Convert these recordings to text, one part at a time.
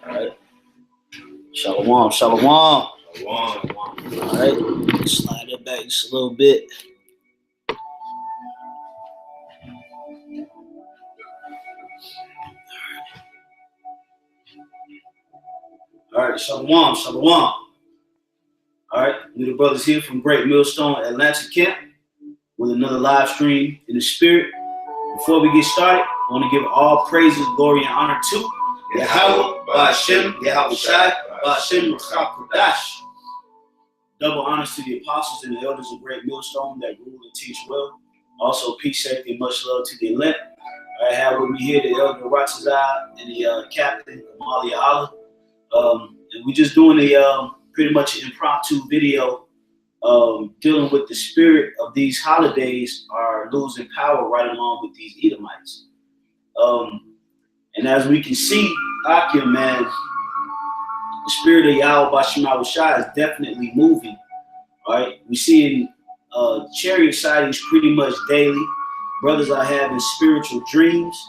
All right. Shalom, shalom. Shalom. All right. Slide it back just a little bit. All right. Shalom, shalom. All right. We the brothers here from Great Millstone Atlanta Camp with another live stream in the spirit. Before we get started, I want to give all praises, glory, and honor to YAHAWAH, BAHASHAM, YAHAWASHI, BAHASHAM, RACHAKODASH. Double honors to the apostles and the elders of Great Millstone that rule and teach well. Also, peace, safety, and much love to the elect. I have with me here the elder Ratazai and the captain, Amalia Allah. And we're just doing a pretty much an impromptu video dealing with the spirit of these holidays are losing power right along with these Edomites. And as we can see, Akim, man, the spirit of YAHAWASHI is definitely moving. All right, we're seeing chariot sightings pretty much daily. Brothers are having spiritual dreams.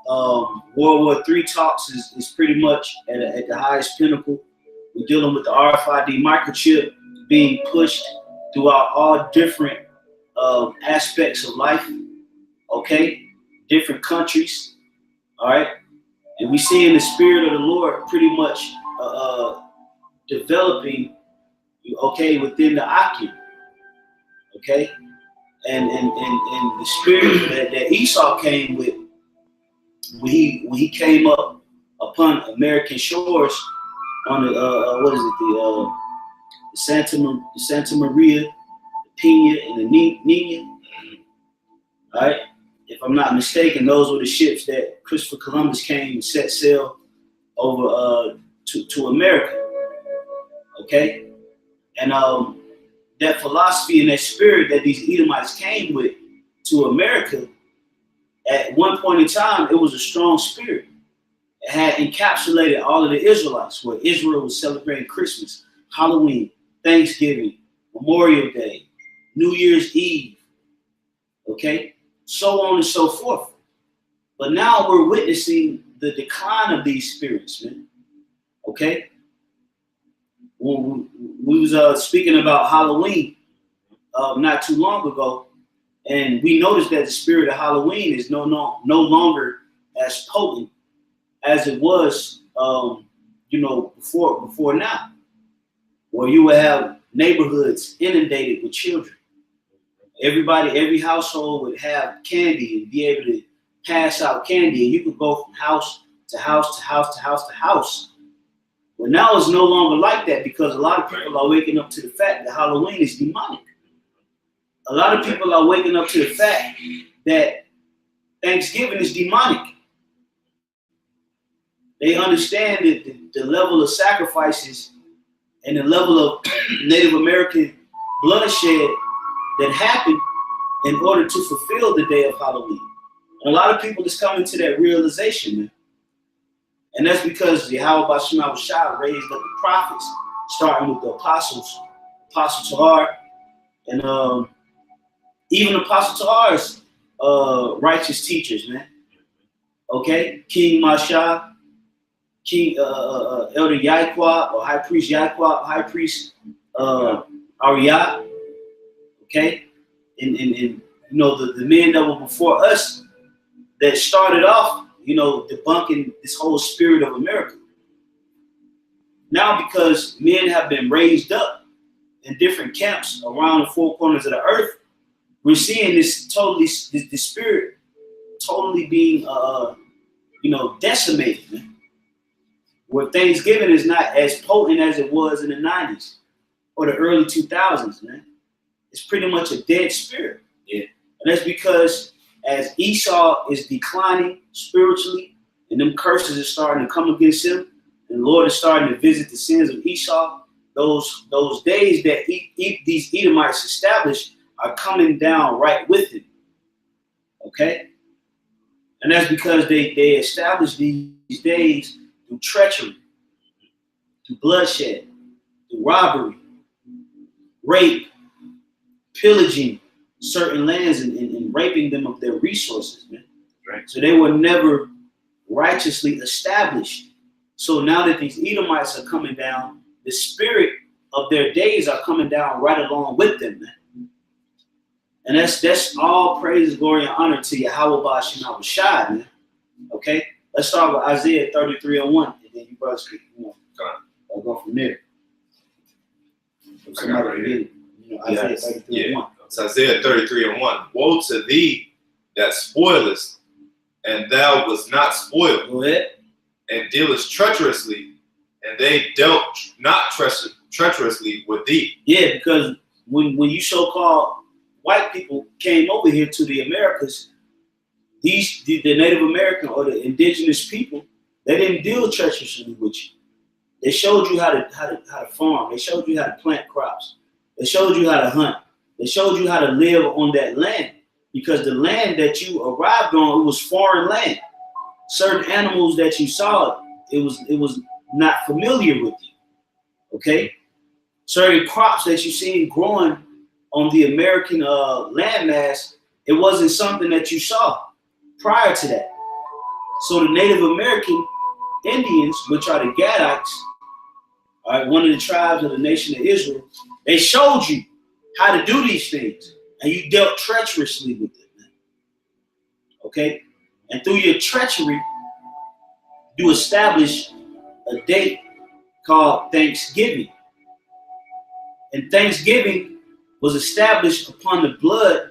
World War III talks is pretty much at the highest pinnacle. We're dealing with the RFID microchip being pushed throughout all different aspects of life. Okay, different countries. All right, and we see in the spirit of the Lord pretty much developing, okay, within the Akim, okay, and the spirit that Esau came with when he came up upon American shores on the Santa Maria, the Pina, and the Nina. All right, if I'm not mistaken, those were the ships that Christopher Columbus came and set sail over to America. Okay, and that philosophy and that spirit that these Edomites came with to America, at one point in time, it was a strong spirit. It had encapsulated all of the Israelites, where Israel was celebrating Christmas, Halloween, Thanksgiving, Memorial Day, New Year's Eve, okay, so on and so forth. But now we're witnessing the decline of these spirits, man. Okay, we was speaking about Halloween not too long ago, and we noticed that the spirit of Halloween is no longer as potent as it was, before now, where you would have neighborhoods inundated with children. Every household would have candy and be able to pass out candy, and you could go from house to house to house to house to house. But now it's no longer like that, because a lot of people are waking up to the fact that Halloween is demonic. A lot of people are waking up to the fact that Thanksgiving is demonic. They understand that the level of sacrifices and the level of Native American bloodshed that happened in order to fulfill the day of Halloween. And a lot of people is coming to that realization, man. And that's because YAHAWASHI raised up the prophets, starting with the apostles, Apostle Tahar, and even Apostle Tahar's righteous teachers, man. Okay, King Masha, King Elder Yaquab, or High Priest Yaquab, High Priest Ariyah. Okay, and the men that were before us that started off, debunking this whole spirit of America. Now, because men have been raised up in different camps around the four corners of the earth, we're seeing this spirit totally being, decimated, man. Where Thanksgiving is not as potent as it was in the 90s or the early 2000s, man. It's pretty much a dead spirit. Yeah. And that's because as Esau is declining spiritually, and them curses are starting to come against him, and the Lord is starting to visit the sins of Esau, those days that these Edomites established are coming down right with him. Okay? And that's because they established these days through treachery, through bloodshed, through robbery, rape, pillaging certain lands and raping them of their resources, man. Right. So they were never righteously established So now that these Edomites are coming down, the spirit of their days are coming down right along with them, man. And that's all praise, glory, and honor to YAHAWASHI, man. Okay? Let's start with Isaiah 33:1, and then you brothers can, I'll go from there. Somebody get it. Isaiah 33:1. It's Isaiah 33:1. Woe to thee that spoilest, and thou wast not spoiled. Go ahead. And dealest treacherously, and they dealt not treacherously with thee. Yeah, because when you so-called white people came over here to the Americas, the Native American or the indigenous people, they didn't deal treacherously with you. They showed you how to farm. They showed you how to plant crops. They showed you how to hunt. They showed you how to live on that land, because the land that you arrived on, it was foreign land. Certain animals that you saw, it was not familiar with you. Okay? Certain crops that you seen growing on the American landmass, it wasn't something that you saw prior to that. So the Native American Indians, which are the Gadites, all right, one of the tribes of the nation of Israel, they showed you how to do these things, and you dealt treacherously with it, man. Okay? And through your treachery, you establish a date called Thanksgiving. And Thanksgiving was established upon the blood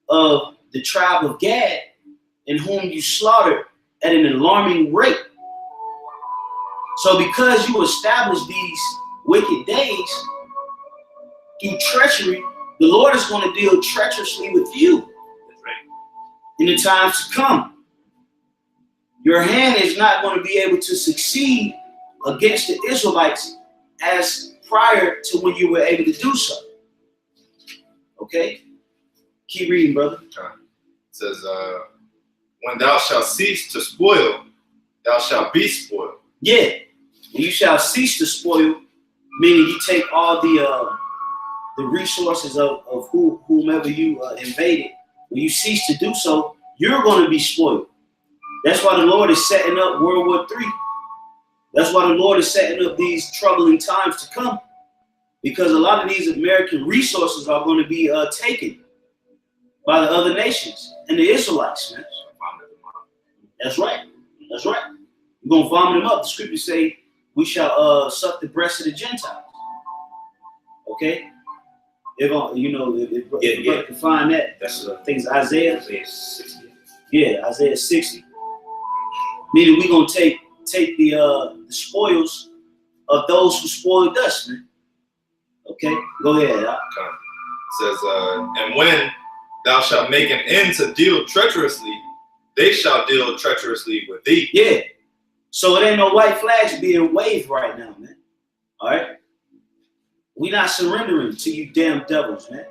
of the tribe of Gad, in whom you slaughtered at an alarming rate. So because you established these wicked days through treachery, the Lord is going to deal treacherously with you in the times to come. Your hand is not going to be able to succeed against the Israelites as prior to when you were able to do so. Okay? Keep reading, brother. It says, when thou shalt cease to spoil, thou shalt be spoiled. Yeah. When you shall cease to spoil, meaning you take all the resources of whomever you invaded. When you cease to do so, you're going to be spoiled. That's why the Lord is setting up World War III. That's why the Lord is setting up these troubling times to come. Because a lot of these American resources are going to be taken by the other nations and the Israelites, man. That's right. That's right. We're going to vomit them up. The scriptures say we shall suck the breast of the Gentiles. Okay? If you can find that, that's I think it's Isaiah 60. Yeah, Isaiah 60. Meaning we're going to take the spoils of those who spoiled us, man. Okay? Go ahead. It says, and when thou shalt make an end to deal treacherously, they shall deal treacherously with thee. Yeah. So it ain't no white flags being waved right now, man. All right? We not surrendering to you damn devils, man.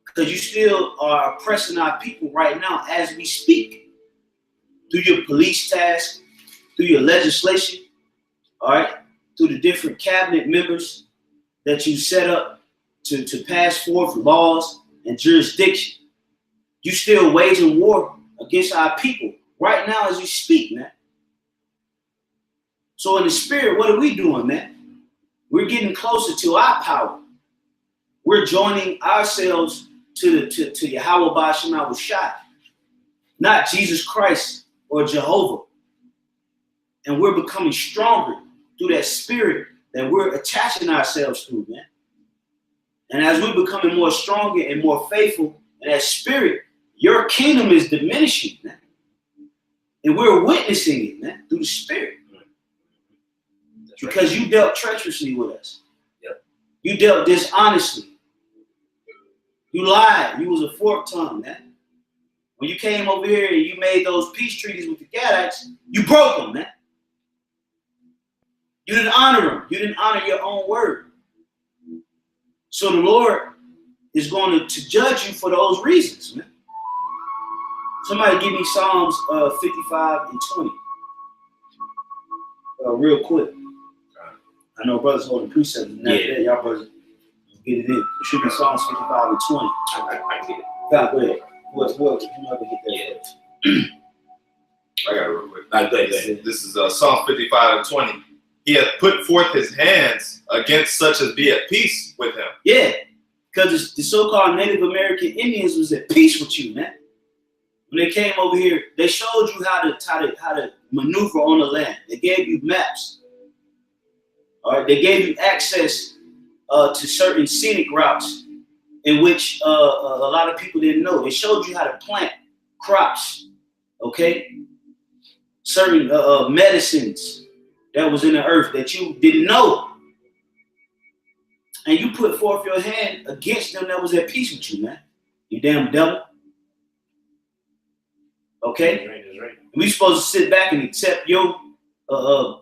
Because you still are oppressing our people right now as we speak. Through your police task, through your legislation, all right? Through the different cabinet members that you set up to pass forth laws and jurisdiction. You still waging war against our people right now as we speak, man. So in the spirit, what are we doing, man? We're getting closer to our power. We're joining ourselves to YAHAWASHI, not Jesus Christ or Jehovah. And we're becoming stronger through that spirit that we're attaching ourselves to, man. And as we're becoming more stronger and more faithful in that spirit, your kingdom is diminishing, man. And we're witnessing it, man, through the spirit. Because you dealt treacherously with us. Yep. You dealt dishonestly. You lied. You was a forked tongue, man. When you came over here and you made those peace treaties with the Gadites, you broke them, man. You didn't honor them. You didn't honor your own word. So the Lord is going to judge you for those reasons, man. Somebody give me Psalms 55 and 20. Real quick. I know brothers holding precepts. Yeah. Y'all brothers get it in. It should be Psalms 55 and 20. I get it. God, go ahead. What, you never get that. I got it real quick. Like that. This is Psalm 55:20. He hath put forth his hands against such as be at peace with him. Yeah, because the so-called Native American Indians was at peace with you, man. When they came over here, they showed you how to maneuver on the land. They gave you maps. All right, they gave you access to certain scenic routes in which a lot of people didn't know. They showed you how to plant crops, okay? Certain medicines that was in the earth that you didn't know. And you put forth your hand against them that was at peace with you, man. You damn devil. Okay? That's right. We supposed to sit back and accept your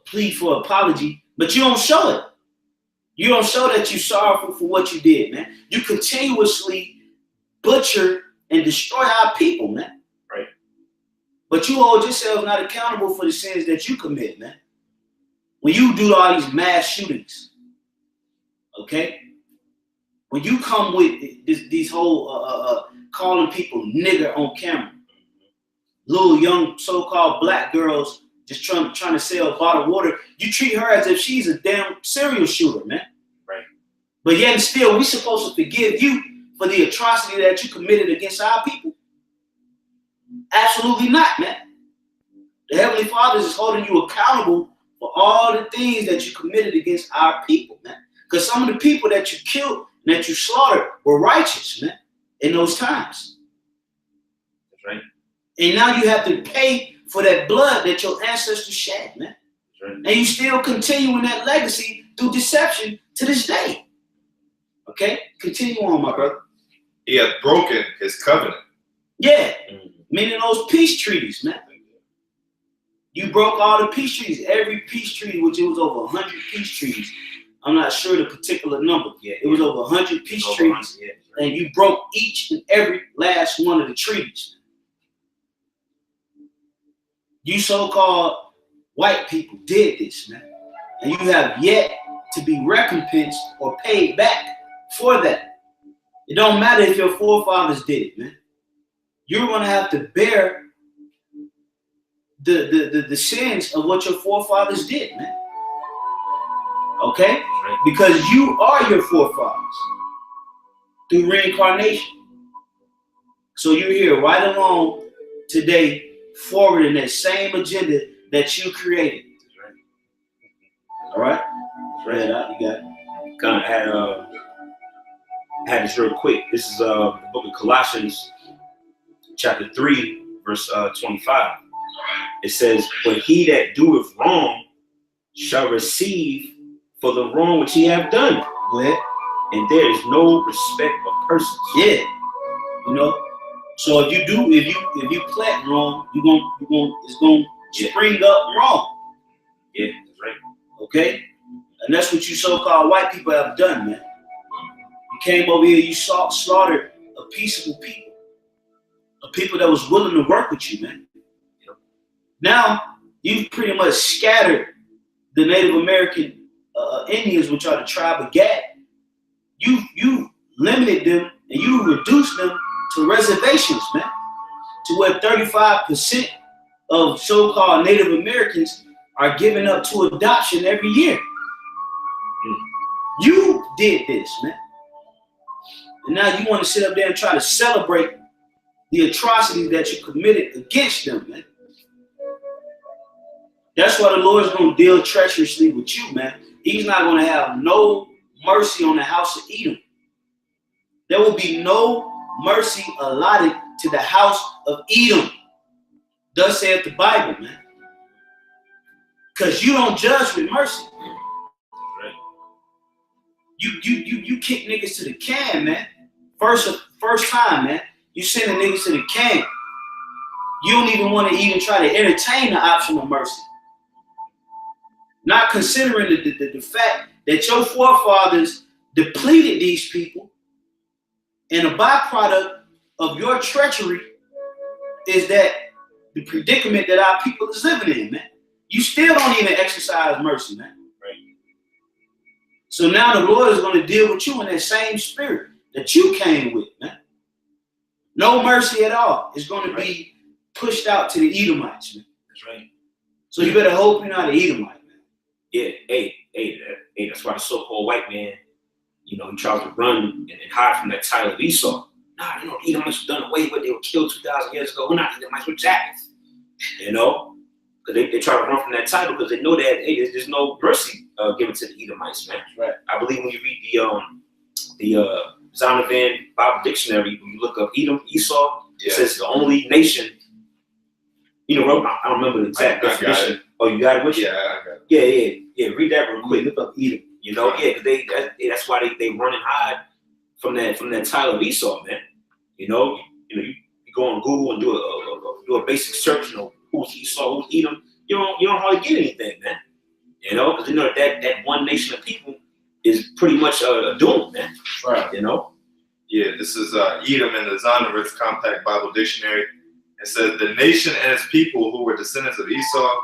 plea for apology, but you don't show it. You don't show that you're sorrowful for what you did, man. You continuously butcher and destroy our people, man. Right. But you hold yourself not accountable for the sins that you commit, man. When you do all these mass shootings, okay? When you come with these whole calling people nigger on camera, little young so-called black girls just trying to sell a bottle of water, you treat her as if she's a damn serial shooter, man. Right. But yet and still, we supposed to forgive you for the atrocity that you committed against our people? Absolutely not, man. The Heavenly Father is holding you accountable for all the things that you committed against our people, man. Because some of the people that you killed and that you slaughtered were righteous, man, in those times. That's right. And now you have to pay for that blood that your ancestors shed, man. That's right. And you still continuing that legacy through deception to this day. Okay? Continue on, my brother. He hath broken his covenant. Yeah. Mm-hmm. Meaning those peace treaties, man. You broke all the peace treaties. Every peace treaty, which it was over 100 peace treaties. I'm not sure the particular number. Yeah, it was over 100 peace treaties. Yeah, right. And you broke each and every last one of the treaties. You so-called white people did this, man. And you have yet to be recompensed or paid back for that. It don't matter if your forefathers did it, man. You're going to have to bear the sins of what your forefathers did, man. Okay? Right. Because you are your forefathers through reincarnation. So you're here right along today, forwarding that same agenda that you created. That's right. All right? That's right. You got it. Kind of had this real quick. This is the book of Colossians, chapter 3, verse 25. It says, "But he that doeth wrong shall receive for the wrong which he have done. Go ahead. And there is no respect of persons." Yeah. You know? So if you plant wrong, it's gonna spring up wrong. Yeah, that's right. Okay? And that's what you so-called white people have done, man. You came over here, you slaughtered a peaceable people. A people that was willing to work with you, man. Yep. Now, you've pretty much scattered the Native American Indians, which are the tribe of Gad. You limited them and you reduced them to reservations, man. To where 35% of so-called Native Americans are given up to adoption every year. You did this, man. And now you want to sit up there and try to celebrate the atrocities that you committed against them, man. That's why the Lord is going to deal treacherously with you, man. He's not going to have no mercy on the house of Edom. There will be no mercy allotted to the house of Edom. Thus saith the Bible, man. Because you don't judge with mercy. Right. You kick niggas to the can, man. First time, man. You send the niggas to the can. You don't even want to even try to entertain the option of mercy. Not considering the fact that your forefathers depleted these people, and a byproduct of your treachery is that the predicament that our people is living in, man. You still don't even exercise mercy, man. Right. So now the Lord is going to deal with you in that same spirit that you came with, man. No mercy at all is going to be pushed out to the Edomites, man. That's right. So you better hope you're not an Edomite, man. Yeah, hey, that's why the so-called white man, he tries to run and hide from that title of Esau. Nah, Edomites were done away with. They were killed 2,000 years ago. We're not Edomites, we're Japheth. Because they try to run from that title because they know that, hey, there's no mercy given to the Edomites, man. Right. I believe when you read the Zondervan Bible Dictionary, when you look up Edom, Esau, it says the only nation. I don't remember the exact definition. Oh, you got it with you? Yeah, I got it. Yeah. Read that real quick. Look up Edom. Because that's why they run and hide from that title of Esau, man. You go on Google and do a basic search. Who's Esau, who's Edom? You don't hardly get anything, man. Because that one nation of people is pretty much doomed, man. Right. Yeah, this is Edom in the Zondervan's Compact Bible Dictionary. It says the nation and its people who were descendants of Esau.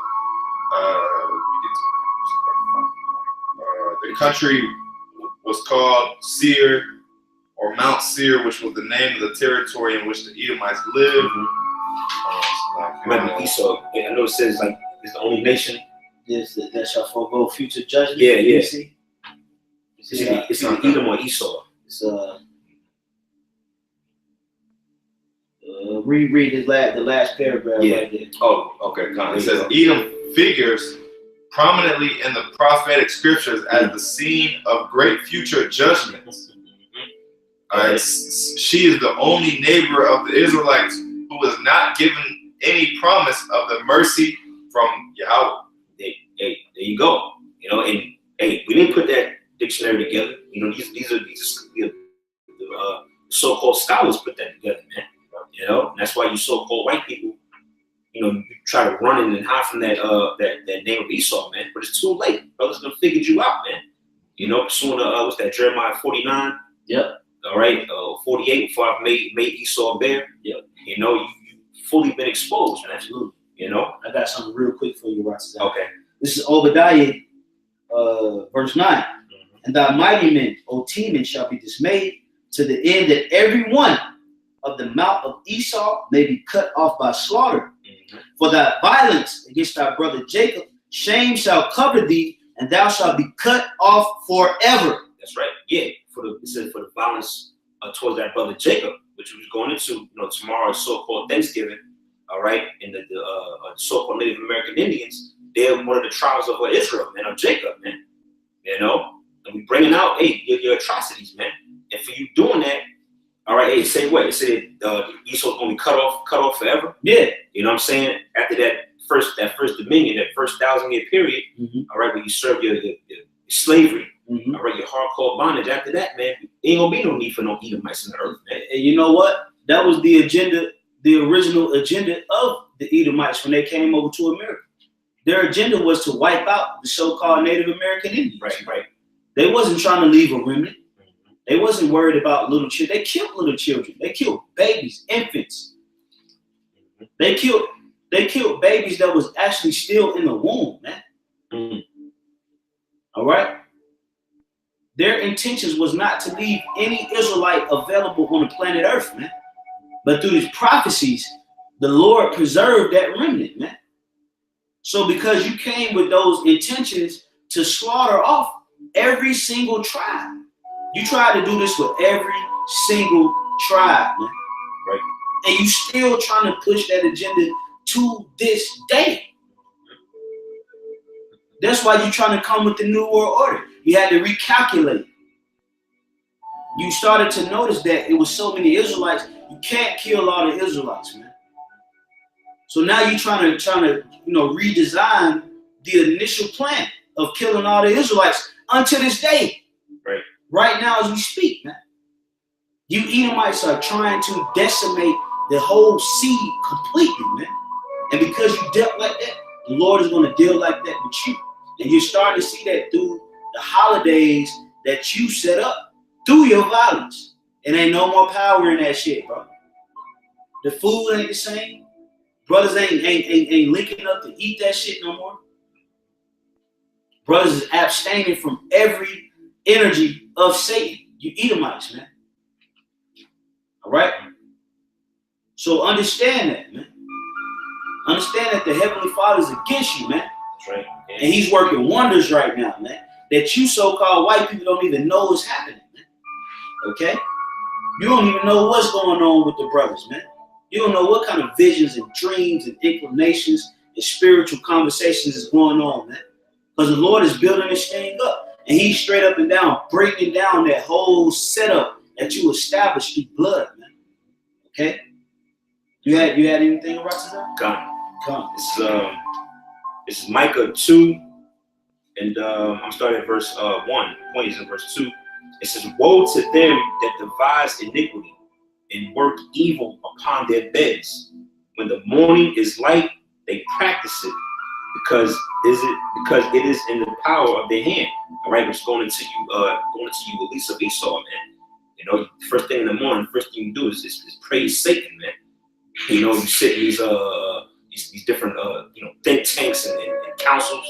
The country was called Seir or Mount Seir, which was the name of the territory in which the Edomites lived. Remember Esau? I know it says like it's the only nation. Yes, that shall forego future judgment. Yeah. You see? It's either Edom or Esau. It's reread the last paragraph right there. Oh, okay. It says Edom figures prominently in the prophetic scriptures as the scene of great future judgments. She is the only neighbor of the Israelites who was not given any promise of the mercy from Yahweh. Hey, there you go. And hey, we didn't put that dictionary together. These are the so-called scholars put that together, man. And that's why you so-called white people, you try to run in and hide from that name of Esau, man. But it's too late. Brothers done figured you out, man. Soon what's that, Jeremiah 49? Yep. All right, 48, before I've made Esau bare. Yep. You fully been exposed, man. Absolutely. I got something real quick for you, Ross. Okay. This is Obadiah, verse 9. And thy mighty men, O Teman, shall be dismayed, to the end that every one of the mouth of Esau may be cut off by slaughter. For thy violence against thy brother Jacob, shame shall cover thee, and thou shalt be cut off forever. That's right. Yeah. It says for the violence towards that brother Jacob, which was going into tomorrow's so-called Thanksgiving. All right, and the so-called Native American Indians, they're one of the tribes of Israel, man, of Jacob, man. And we bringing out, hey, your atrocities, man. And for you doing that, all right, hey, say what? It said Esau's gonna be cut off forever. Yeah. You know what I'm saying? After that first dominion, that first 1,000-year period, all right, when you serve your slavery, all right, your hardcore bondage. After that, man, ain't gonna be no need for no Edomites in the earth, man. And you know what? That was the agenda, the original agenda of the Edomites when they came over to America. Their agenda was to wipe out the so-called Native American Indians. Right. They wasn't trying to leave a remnant. They wasn't worried about little children. They killed little children. They killed babies, infants. They killed babies that was actually still in the womb, man. All right? Their intentions was not to leave any Israelite available on the planet Earth, man. But through these prophecies, the Lord preserved that remnant, man. So because you came with those intentions to slaughter off every single tribe, you tried to do this with every single tribe, man. Right? And you still trying to push that agenda to this day. That's why you're trying to come with the New World Order. You had to recalculate. You started to notice that it was so many Israelites, you can't kill all the Israelites, man. So now you're trying to redesign the initial plan of killing all the Israelites until this day. Right now as we speak, man. You Edomites are trying to decimate the whole seed completely, man. And because you dealt like that, the Lord is going to deal like that with you. And you're starting to see that through the holidays that you set up through your violence. It ain't no more power in that shit, bro. The food ain't the same. Brothers ain't linking up to eat that shit no more. Brothers is abstaining from every energy of Satan. You Edomites, man. All right? So understand that, man. Understand that the Heavenly Father is against you, man. That's right. Yeah. And he's working wonders right now, man. That you so-called white people don't even know is happening, man. Okay? You don't even know what's going on with the brothers, man. You don't know what kind of visions and dreams and inclinations and spiritual conversations is going on, man. Because the Lord is building this thing up. And he's straight up and down breaking down that whole setup that you established through blood, man. Okay? You had anything to write to that? Come. This is Micah 2, and I'm starting at verse 1. The point is in verse 2. It says, "Woe to them that devise iniquity and work evil upon their beds. When the morning is light, they practice it, because it is in the power of their hand." All right, which going into you, Elisa of Esau, man. You know, first thing in the morning, first thing you do is praise Satan, man. You know, you sit in these different think tanks and councils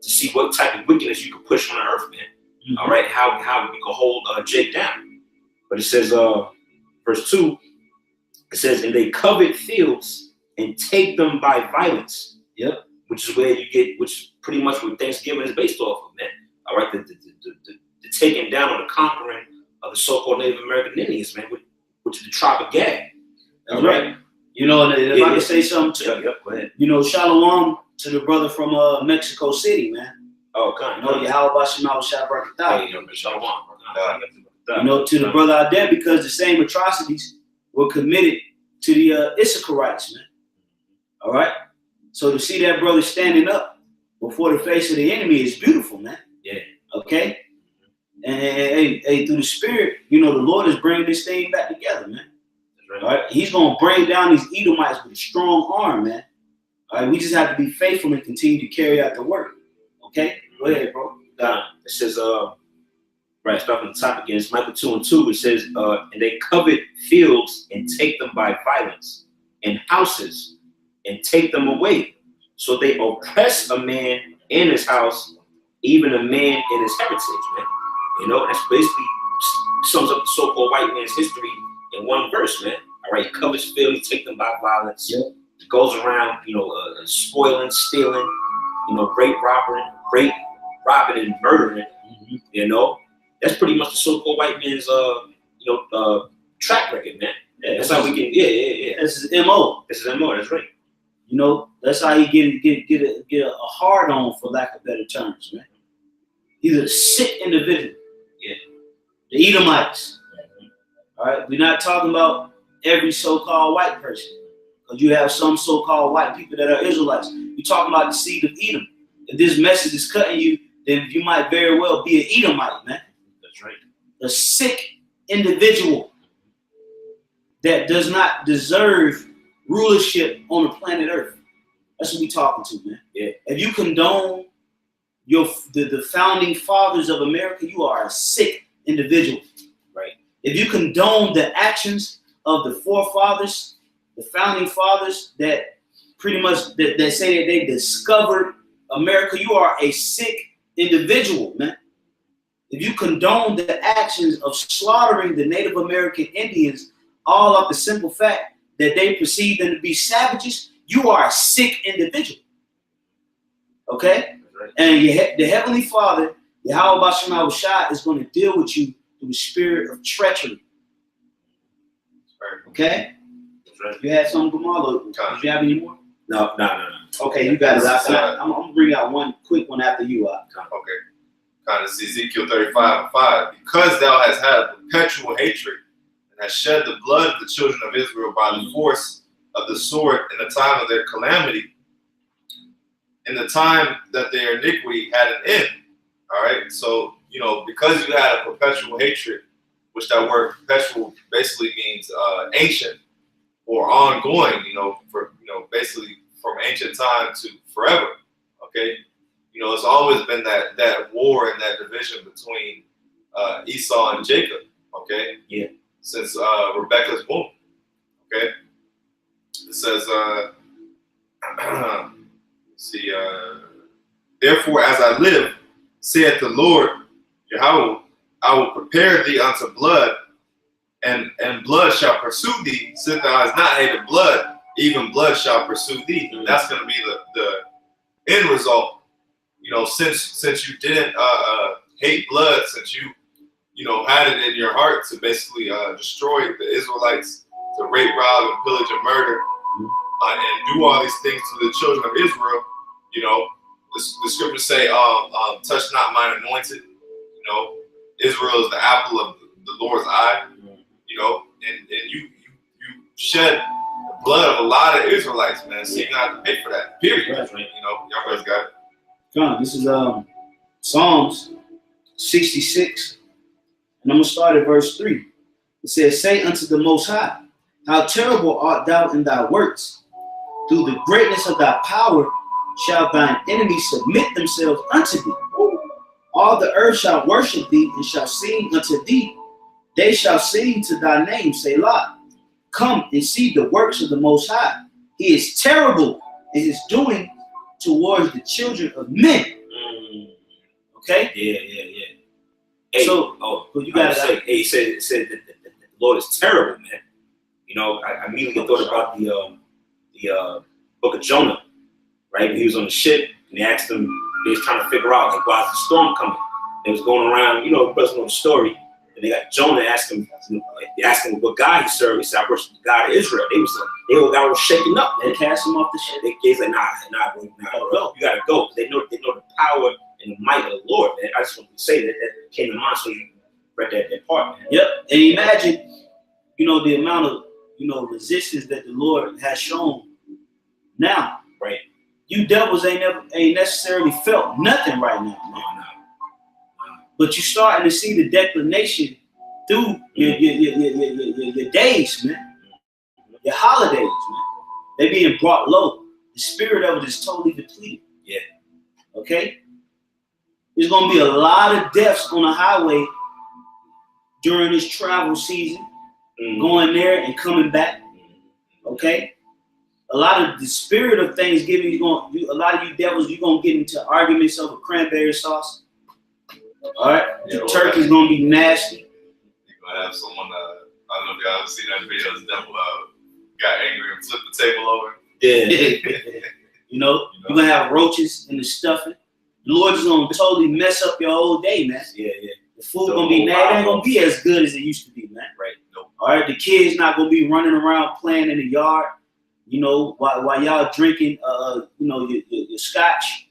to see what type of wickedness you can push on the earth, man. Mm-hmm. All right, how we can hold Jake down. But it says, verse 2, it says, "And they covet fields and take them by violence." Yep. Which is pretty much what Thanksgiving is based off of, man. All right, the taking down or the conquering of the so-called Native American Indians, man, which is the tribe of Gad. That's right. You know, if I can say something to go ahead. You know, shalom to the brother from Mexico City, man. Oh, kind of. You know, YAHAWASHI, shalom. You know, to the brother out there, because the same atrocities were committed to the Issacharites, man. All right? So to see that brother standing up before the face of the enemy is beautiful, man. Yeah. Okay? And hey, through the Spirit, you know, the Lord is bringing this thing back together, man. All right? He's going to bring down these Edomites with a strong arm, man. All right? We just have to be faithful and continue to carry out the work. Okay? Go ahead, bro. It says, right, start from the top again. It's Micah 2 and 2. It says, "And they covet fields and take them by violence, and houses and take them away. So they oppress a man in his house, even a man in his heritage," man. You know, that's basically sums up the so-called white man's history in one verse, man. All right, covets fields, take them by violence. Yep. It goes around, spoiling, stealing, robbing, and murdering. Mm-hmm. You know, that's pretty much the so-called white man's, track record, man. Yeah, that's how we can. Yeah. This is MO. This is MO. That's right. You know, that's how you get a hard on, for lack of better terms, man. He's a sick individual. Yeah. The Edomites. All right, we're not talking about every so-called white person, because you have some so-called white people that are Israelites. We're talking about the seed of Edom. If this message is cutting you, then you might very well be an Edomite, man. That's right. A sick individual that does not deserve rulership on the planet Earth. That's what we're talking to, man. Yeah. If you condone the founding fathers of America, you are a sick individual. Right. If you condone the actions of the forefathers, the founding fathers that pretty much that say that they discovered America, you are a sick individual, man. If you condone the actions of slaughtering the Native American Indians, all off the simple fact that they perceive them to be savages, you are a sick individual. Okay? Right. And the Heavenly Father, YAHAWASHI, is going to deal with you through the spirit of treachery. Okay? Right. You had some, Gamal? Did you have any more? No. Okay, you got it. I'm going to bring out one quick one after you. Okay. Kind of see Ezekiel 35:5. "Because thou hast had perpetual hatred and hast shed the blood of the children of Israel by the force of the sword in the time of their calamity, in the time that their iniquity had an end." All right. So, because you had a perpetual hatred, which that word perpetual basically means ancient or ongoing, basically from ancient time to forever. Okay. It's always been that war and that division between Esau and Jacob. Okay. Yeah. Since Rebekah's womb. Okay. It says, "Therefore, as I live, saith the Lord Yahweh, I will prepare thee unto blood, and blood shall pursue thee, since thou hast not hated blood, even blood shall pursue thee. And that's going to be the end result. You know, since you didn't hate blood, since you know, had it in your heart to basically destroy the Israelites, to rape, rob, and pillage and murder, and do all these things to the children of Israel. You know, the scriptures say, touch not mine anointed. You know, Israel is the apple of the Lord's eye. You know, and you shed the blood of a lot of Israelites, man. So you're gonna have to pay for that. Period. That's right. You know, y'all guys got it. John, this is Psalms 66, and I'm gonna start at verse 3. It says, "Say unto the Most High, how terrible art thou in thy works! Through the greatness of thy power shall thine enemies submit themselves unto thee. All the earth shall worship thee and shall sing unto thee. They shall sing to thy name, Selah. Come and see the works of the Most High. He is terrible in his doing towards the children of men." Okay? Yeah. Hey, So, you got to say, hey, it said that the Lord is terrible, man. You know, I immediately thought about the book of Jonah, right? When he was on the ship and they asked him, they was trying to figure out, like, why is the storm coming? They was going around, you know, the person know the story. And they got Jonah asked him, they asked him what God he served. He said, "I worship the God of Israel." They were shaking up. They cast him off the ship. They was like, nah, bro, you gotta go. They know the power and the might of the Lord, man. I just want to say that came to mind, so you read that part, man. Yep. And imagine, you know, the amount of, you know, resistance that the Lord has shown now. Right. You devils ain't necessarily felt nothing right now. No. But you're starting to see the declination through your days, man. Your holidays, man. They're being brought low. The spirit of it is totally depleted. Yeah. Okay? There's going to be a lot of deaths on the highway during this travel season, going there and coming back. Okay? A lot of the spirit of Thanksgiving, a lot of you devils, you're going to get into arguments over cranberry sauce. All right? Yeah, the turkey's going to be nasty. You're going to have someone, I don't know if y'all have seen that video, the devil got angry and flipped the table over. Yeah. You know, you're going to have roaches in the stuffing. The Lord is going to totally mess up your whole day, man. Yeah. The food going to be nasty. It ain't going to be as good as it used to be, man. Right. Nope. All right? The kids not going to be running around playing in the yard, you know, while y'all drinking, you know, your scotch.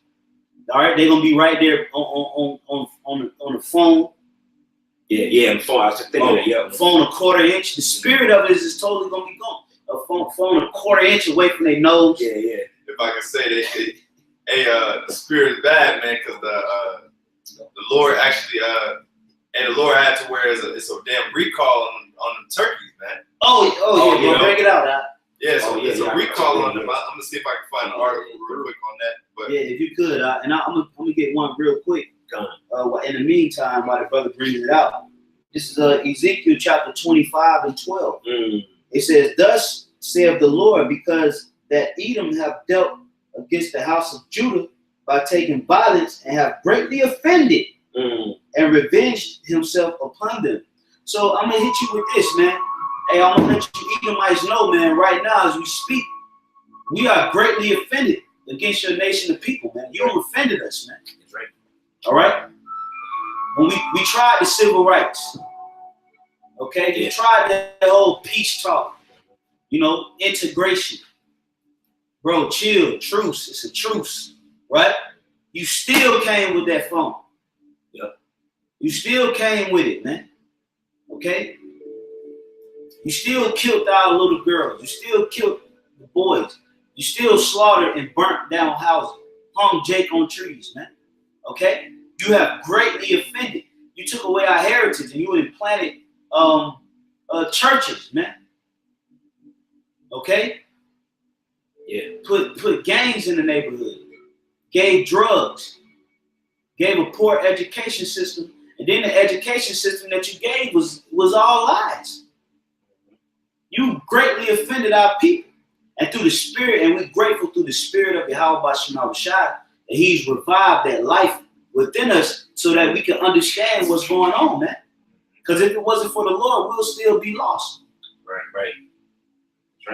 All right? They're going to be right there on the phone. Yeah, the phone. I was just thinking that. Yeah. Phone a quarter inch. The spirit of it is totally going to be gone. A phone a quarter inch away from their nose. Yeah. If I can say that, the spirit is bad, man, because the Lord actually, and the Lord had to where it's a damn recall on the turkeys, man. Oh yeah, break it out, huh? Yeah, so Oh, yeah, it's a yeah, recall yeah, on them. I'm gonna see if I can find an article real quick on that. But Yeah, if you could, and I'm gonna get one real quick. In the meantime, while the brother brings it out, this is Ezekiel chapter 25 and 12. It says, "Thus saith the Lord, because that Edom have dealt against the house of Judah by taking violence and have greatly offended and revenged himself upon them." So I'm gonna hit you with this, man. Hey, I'm gonna let you Edomites know, man. Right now, as we speak, we are greatly offended against your nation of people, man. You offended us, man. That's right. All right. When we tried the civil rights, okay, we tried that whole peace talk, you know, integration. Bro, chill, truce. It's a truce, right? You still came with that phone. Yep. You still came with it, man. Okay? You still killed our little girls. You still killed the boys. You still slaughtered and burnt down houses. Hung Jake on trees, man. Okay? You have greatly offended. You took away our heritage and you implanted churches, man. Okay? Yeah. Put gangs in the neighborhood. Gave drugs. Gave a poor education system. And then the education system that you gave was all lies. You greatly offended our people. And through the spirit, and we're grateful through the spirit of YAHAWASHI, that he's revived that life within us so that we can understand what's going on, man. Because if it wasn't for the Lord, we'll still be lost. Right.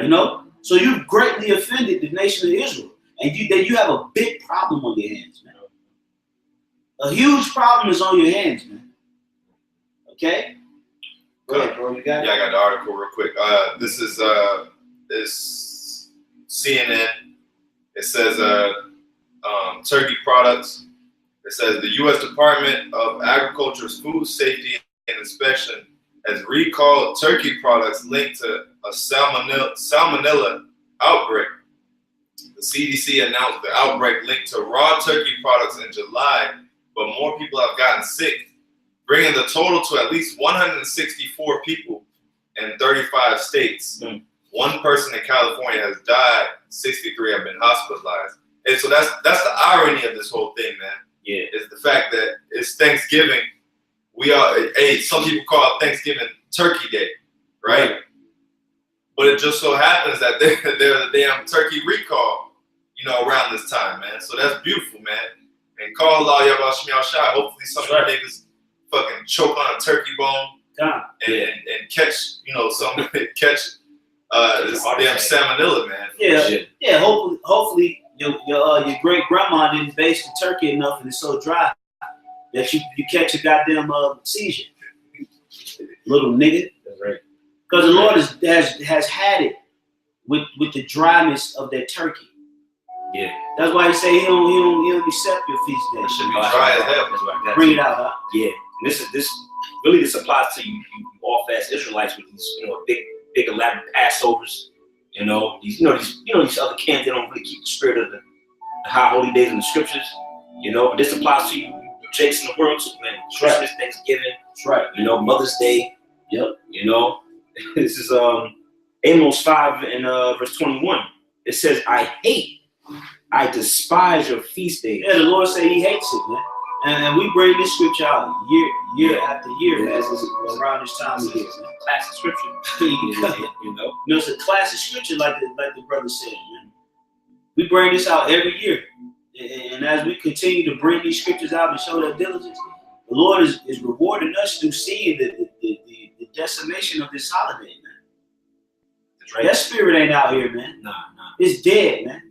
You know? So you've greatly offended the nation of Israel. And you have a big problem on your hands, man. A huge problem is on your hands, man. Okay? Go ahead, bro. You got it? Yeah, I got the article real quick. This is CNN. It says turkey products. It says the U.S. Department of Agriculture's Food Safety and Inspection has recalled turkey products linked to a salmonella outbreak. The CDC announced the outbreak linked to raw turkey products in July, but more people have gotten sick, bringing the total to at least 164 people in 35 states. One person in California has died. 63 have been hospitalized. And so that's the irony of this whole thing, man. Yeah, is the fact that it's Thanksgiving. Some people call it Thanksgiving Turkey Day, right? But it just so happens that there's a damn turkey recall, around this time, man. So that's beautiful, man. And call Allah YAHAWASHI. Hopefully some of you niggas fucking choke on a turkey bone and catch, this damn salmonella, man. Yeah. Hopefully your great grandma didn't baste the turkey enough and it's so dry that you catch a goddamn seizure, little nigga. That's right. Because the Lord has had it with the dryness of that turkey. Yeah. That's why he say he don't accept your feast day. It should be dry as hell. That's right. Bring it out, huh? Yeah. And this applies to you all fast Israelites with these big elaborate Passovers. These other camps, they don't really keep the spirit of the high holy days in the scriptures. But this applies to you Jakes in the world too, man. Christmas, Thanksgiving. That's right. Mother's Day. Yep. This is Amos 5 and verse 21. It says, I despise your feast days. Yeah, the Lord said he hates it, man. And we bring this scripture out year after year as it's around this time of year. Classic scripture. It's a classic scripture like the brother said, man. We bring this out every year. And as we continue to bring these scriptures out and show that diligence, the Lord is rewarding us through seeing the decimation of this holiday, man. That's right. That spirit ain't out here, man. Nah. It's dead, man.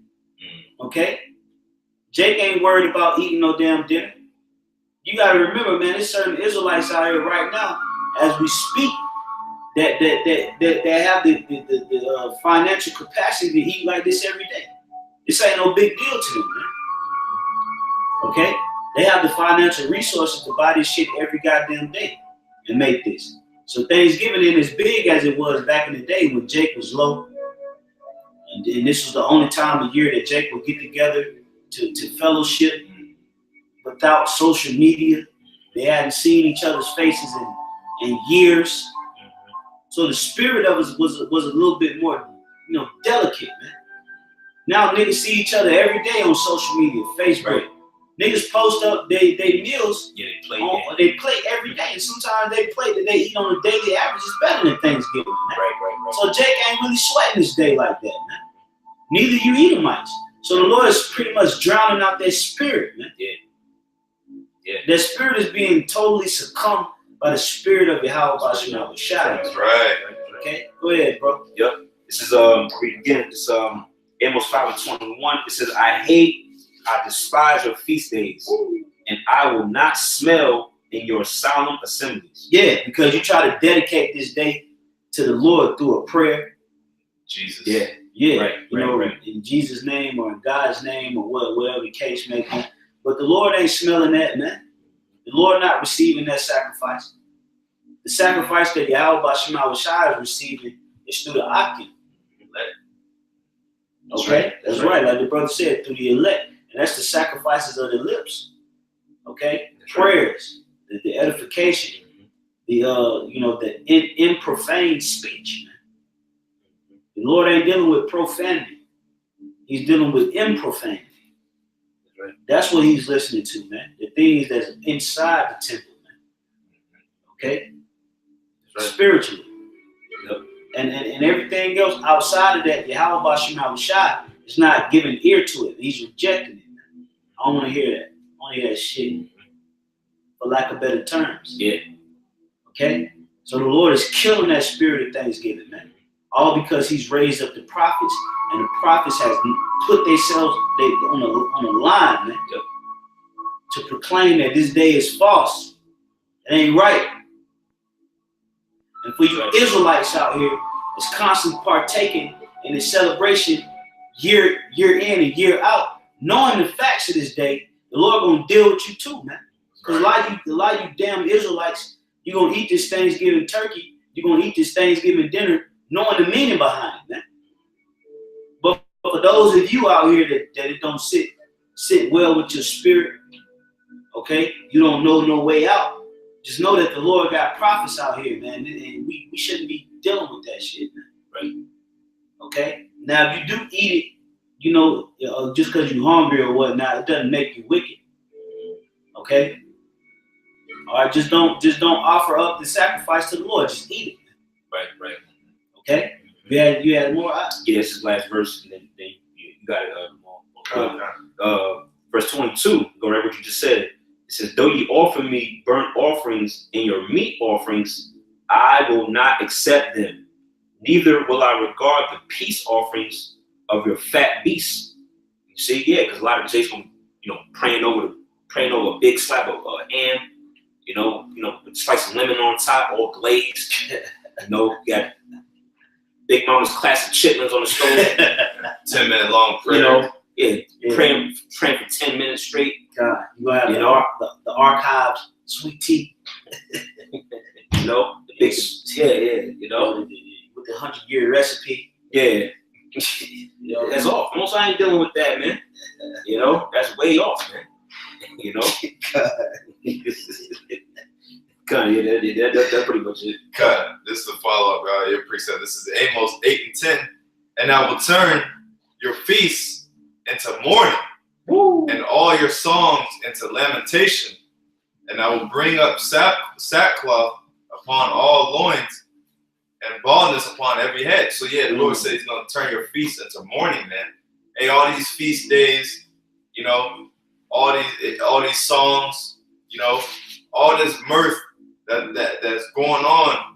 Okay? Jake ain't worried about eating no damn dinner. You gotta remember, man, there's certain Israelites out here right now, as we speak, that have the financial capacity to eat like this every day. This ain't no big deal to them, man. Okay? They have the financial resources to buy this shit every goddamn day and make this. So Thanksgiving ain't as big as it was back in the day when Jake was low. And this was the only time of year that Jake would get together to fellowship without social media. They hadn't seen each other's faces in years. So the spirit of us was a little bit more, delicate, man. Now niggas see each other every day on social media, Facebook. Right. Niggas post up they meals. Yeah, They play every day, and sometimes they play that they eat on a daily average is better than Thanksgiving, man. Right. So Jake ain't really sweating this day like that, man. Neither you Edomites. So the Lord is pretty much drowning out their spirit, man. Yeah. Their spirit is being totally succumbed by the spirit of YAHAWASHI. That's right. Okay, go ahead, bro. Yep. This is read again. It's Amos 5 and 21. It says, I despise your feast days, and I will not smell in your solemn assemblies. Yeah, because you try to dedicate this day to the Lord through a prayer. Jesus. Yeah. Right. In Jesus' name or in God's name or whatever the case may be. But the Lord ain't smelling that, man. The Lord not receiving that sacrifice. The sacrifice that YAHAWASHI is receiving is through the Akim. Okay? That's right. Like the brother said, through the elect. And that's the sacrifices of the lips. Okay? The prayers, the edification, the improfane speech. The Lord ain't dealing with profanity. He's dealing with improfanity. Right. That's what he's listening to, man. The things that's inside the temple, man. Okay? Right. Spiritually. Yep. And everything else outside of that, YAHAWASHI is not giving ear to it. He's rejecting it, man. I don't want to hear that. I want to hear that shit. For lack of better terms. Yeah. Okay? So the Lord is killing that spirit of Thanksgiving, man. all because he's raised up the prophets, and the prophets has put themselves on the line, man, to proclaim that this day is false. It ain't right. And for you Israelites out here, it's constantly partaking in the celebration year in and year out, knowing the facts of this day, the Lord gonna deal with you too, man. Because a lot of you damn Israelites, you're gonna eat this Thanksgiving turkey, you're gonna eat this Thanksgiving dinner, knowing the meaning behind it, man. But for those of you out here that it don't sit well with your spirit, okay, you don't know no way out. Just know that the Lord got prophets out here, man, and we shouldn't be dealing with that shit, man. Right? Okay. Now, if you do eat it, you know, just because you're hungry or whatnot, it doesn't make you wicked. Okay. All right. Just don't offer up the sacrifice to the Lord. Just eat it. Right. Okay. You had more? Yeah, this is the last verse, and then you got it. Verse 22. Go right what you just said. It says, "Though ye offer me burnt offerings and your meat offerings, I will not accept them. Neither will I regard the peace offerings of your fat beasts." You see, yeah, because a lot of Jays, praying over a big slab of ham, with slice of lemon on top, all glazed. You got Big Mama's classic chitlins on the stove. 10-minute long prayer. Praying for 10 minutes straight. God, you gonna have the archives, sweet tea. The big, with the 100-year recipe. Yeah. That's off. Most I ain't dealing with that, man. That's way off, man. That's pretty much it. Cut. This is the follow-up, y'all. Your precept. This is Amos 8 and 10. "And I will turn your feasts into mourning, and all your songs into lamentation. And I will bring up sackcloth upon all loins, and baldness upon every head." So yeah, the Lord says he's going to turn your feasts into mourning, man. Hey, all these feast days, all these songs, all this mirth that's going on,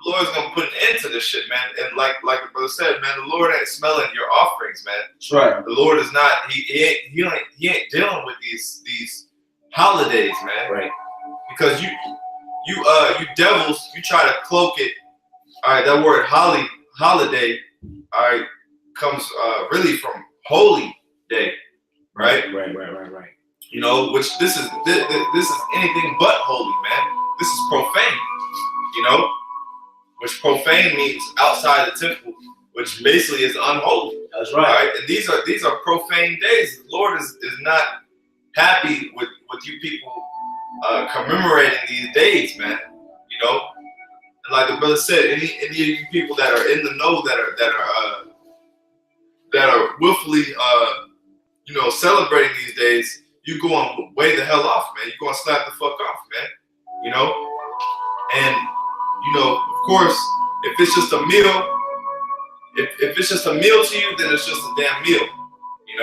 the Lord's going to put an end to this shit, man. And like the brother said, man, the Lord ain't smelling your offerings, man. That's right. The Lord is not, he ain't dealing with these holidays, man. Right. Because you devils, you try to cloak it. All right, that word holiday, all right, comes really from holy day, right? Right. Which this is anything but holy, man. This is profane, which profane means outside the temple, which basically is unholy. That's right. All right? And these are profane days. The Lord is not happy with you people commemorating these days, man. And like the brother said, any of you people that are in the know that are willfully celebrating these days, you going way the hell off, man. You going to slap the fuck off, man. And of course, if it's just a meal, if it's just a meal to you, then it's just a damn meal. You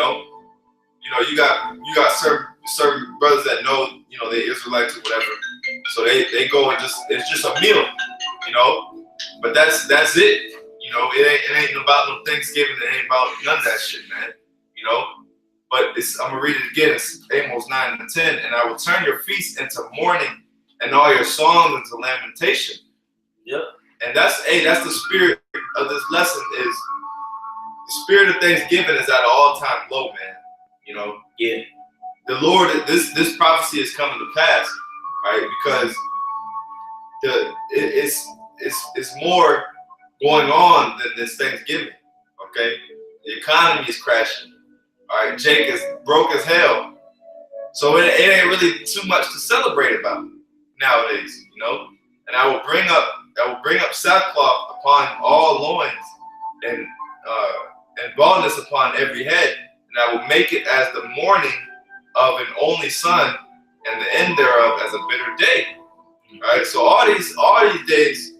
got certain brothers that know, they Israelites or whatever. So they go and it's just a meal, But that's it. It ain't about no Thanksgiving. It ain't about none of that shit, man. But I'm gonna read it again. It's Amos 9 and 10. "And I will turn your feasts into mourning, and all your songs into lamentation." Yep. And that's the spirit of this lesson. Is the spirit of Thanksgiving is at an all-time low, man. Yeah. The Lord, this prophecy is coming to pass, right? Because it's more going on than this Thanksgiving. Okay, the economy is crashing. All right, Jake is broke as hell, so it ain't really too much to celebrate about nowadays, And I will bring up sackcloth upon all loins, and baldness upon every head, and I will make it as the mourning of an only son, and the end thereof as a bitter day. All right, so all these days,